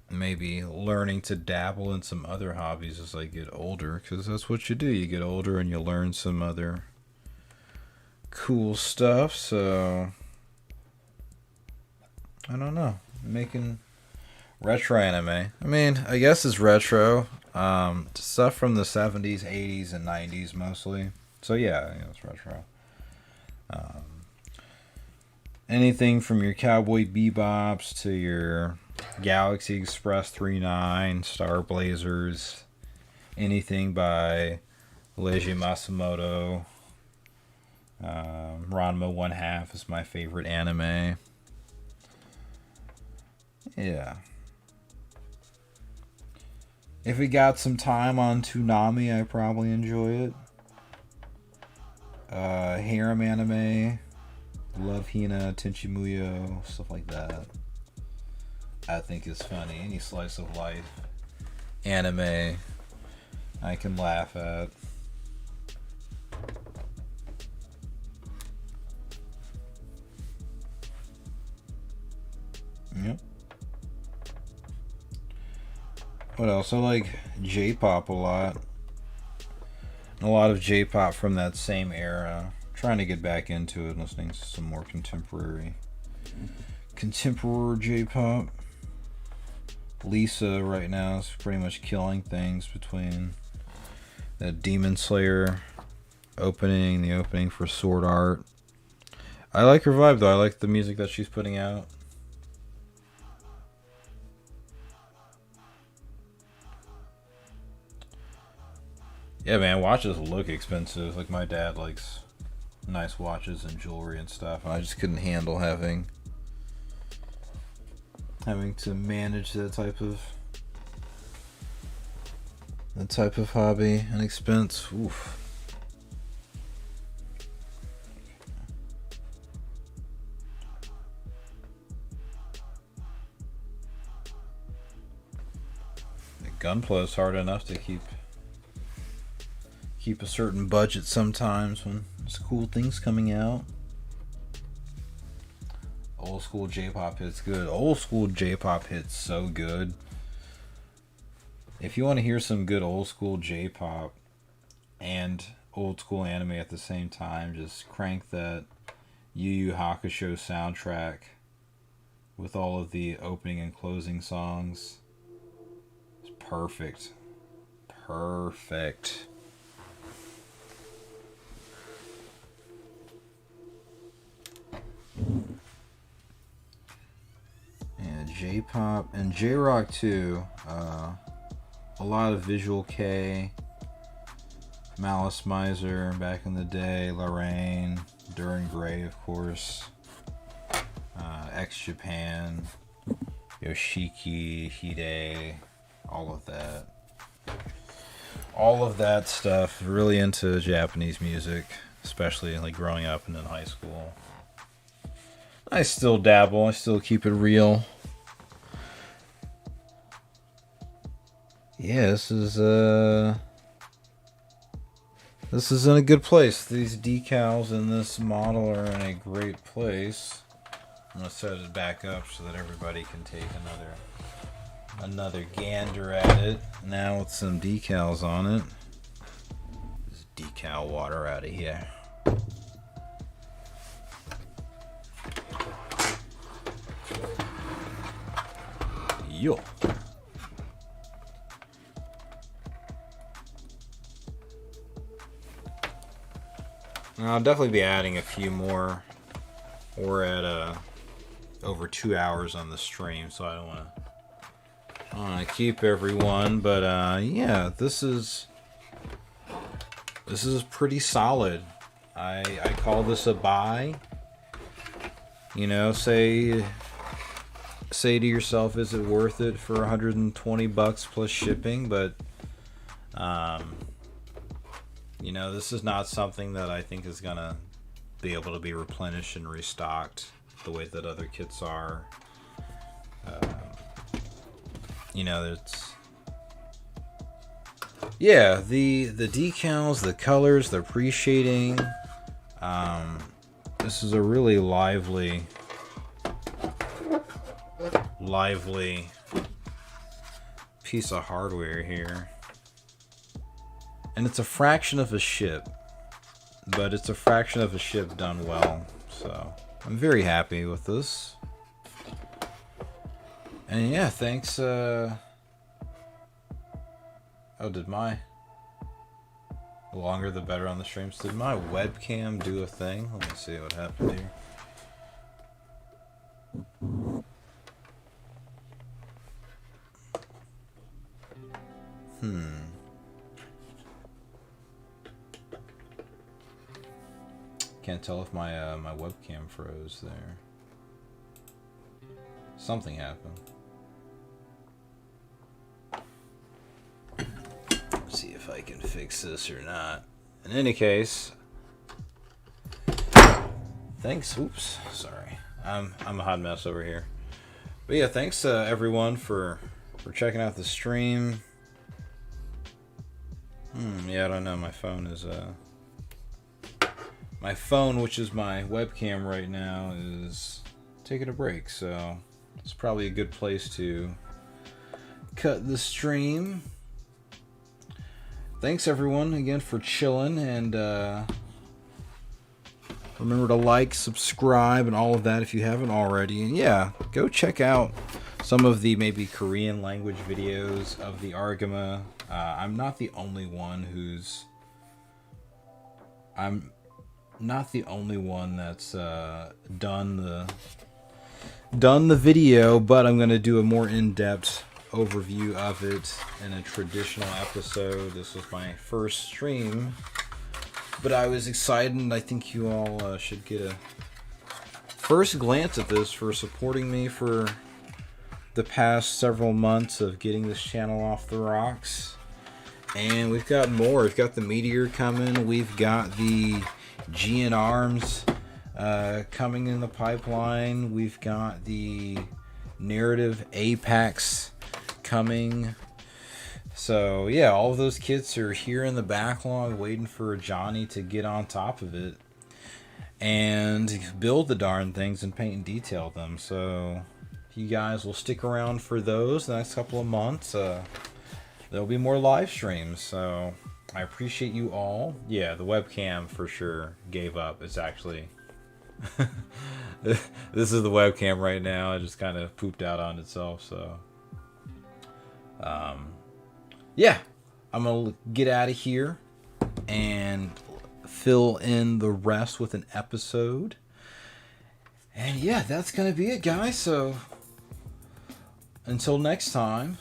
Maybe learning to dabble in some other hobbies as I get older, because that's what you do. You get older and you learn some other cool stuff. So I don't know, making retro anime, I mean, I guess it's retro. Stuff from the 70s, 80s, and 90s mostly. So yeah, it's retro. Anything from your Cowboy Bebops to your Galaxy Express 39, Star Blazers, anything by Leiji Matsumoto. Ranma 1/2 is my favorite anime. Yeah. If we got some time on Toonami, I probably enjoy it. Harem anime, love Hina, Tenchi Muyo, stuff like that. I think it's funny. Any slice of life anime I can laugh at. Yep. What else? I like J-pop a lot. A lot of J-pop from that same era. Trying to get back into it, listening to some more contemporary J-pop. Lisa right now is pretty much killing things between the Demon Slayer opening, the opening for Sword Art. I like her vibe though. I like the music that she's putting out. Yeah, man, watches look expensive. Like, my dad likes nice watches and jewelry and stuff, and I just couldn't handle having to manage that type of hobby and expense. Oof. The Gunpla is hard enough to keep a certain budget sometimes when there's cool things coming out. Old school J-pop hits good. Old school J-pop hits so good. If you want to hear some good old school J-pop and old school anime at the same time. Just crank that Yu Yu Hakusho soundtrack with all of the opening and closing songs. It's perfect. Perfect. And J-pop and J-rock too. A lot of Visual K, Malice Miser back in the day, Lorraine, Duran Gray, of course, X Japan, Yoshiki, Hide, all of that. All of that stuff. Really into Japanese music, especially like growing up and in high school. I still dabble. I still keep it real. Yeah, this is in a good place. These decals in this model are in a great place. I'm gonna set it back up so that everybody can take another gander at it. Now with some decals on it. This decal water out of here. Yo. I'll definitely be adding a few more. We're at over 2 hours on the stream, so I don't want to keep everyone. But yeah, this is pretty solid. I call this a buy. You know, say to yourself, is it worth it for $120 plus shipping? But you know, this is not something that I think is gonna be able to be replenished and restocked the way that other kits are. You know, it's yeah, the decals, the colors, the pre-shading. This is a really lively piece of hardware here. And it's a fraction of a ship, but it's a fraction of a ship done well. So I'm very happy with this. And yeah, thanks. Oh, did my the longer the better on the streams? Did my webcam do a thing? Let me see what happened here. Can't tell if my my webcam froze there. Something happened. Let's see if I can fix this or not. In any case, thanks. Oops, sorry. I'm a hot mess over here. But yeah, thanks everyone for checking out the stream. Yeah, I don't know. My phone is my phone, which is my webcam right now, is taking a break, so it's probably a good place to cut the stream. Thanks everyone again for chilling, and remember to like, subscribe, and all of that if you haven't already. And yeah, go check out some of the maybe Korean language videos of the Argama. I'm not the only one that's done the video, but I'm gonna do a more in-depth overview of it in a traditional episode. This was my first stream, but I was excited, and I think you all should get a first glance at this for supporting me for the past several months of getting this channel off the rocks. And we've got more. We've got the Meteor coming. We've got the GN Arms coming in the pipeline. We've got the Narrative Apex coming. So yeah, all of those kits are here in the backlog waiting for Johnny to get on top of it and build the darn things and paint and detail them. So if you guys will stick around for those the next couple of months, there'll be more live streams. So I appreciate you all. Yeah, the webcam for sure gave up. It's actually... this is the webcam right now. It just kind of pooped out on itself, so... yeah, I'm going to get out of here and fill in the rest with an episode. And yeah, that's going to be it, guys. So until next time,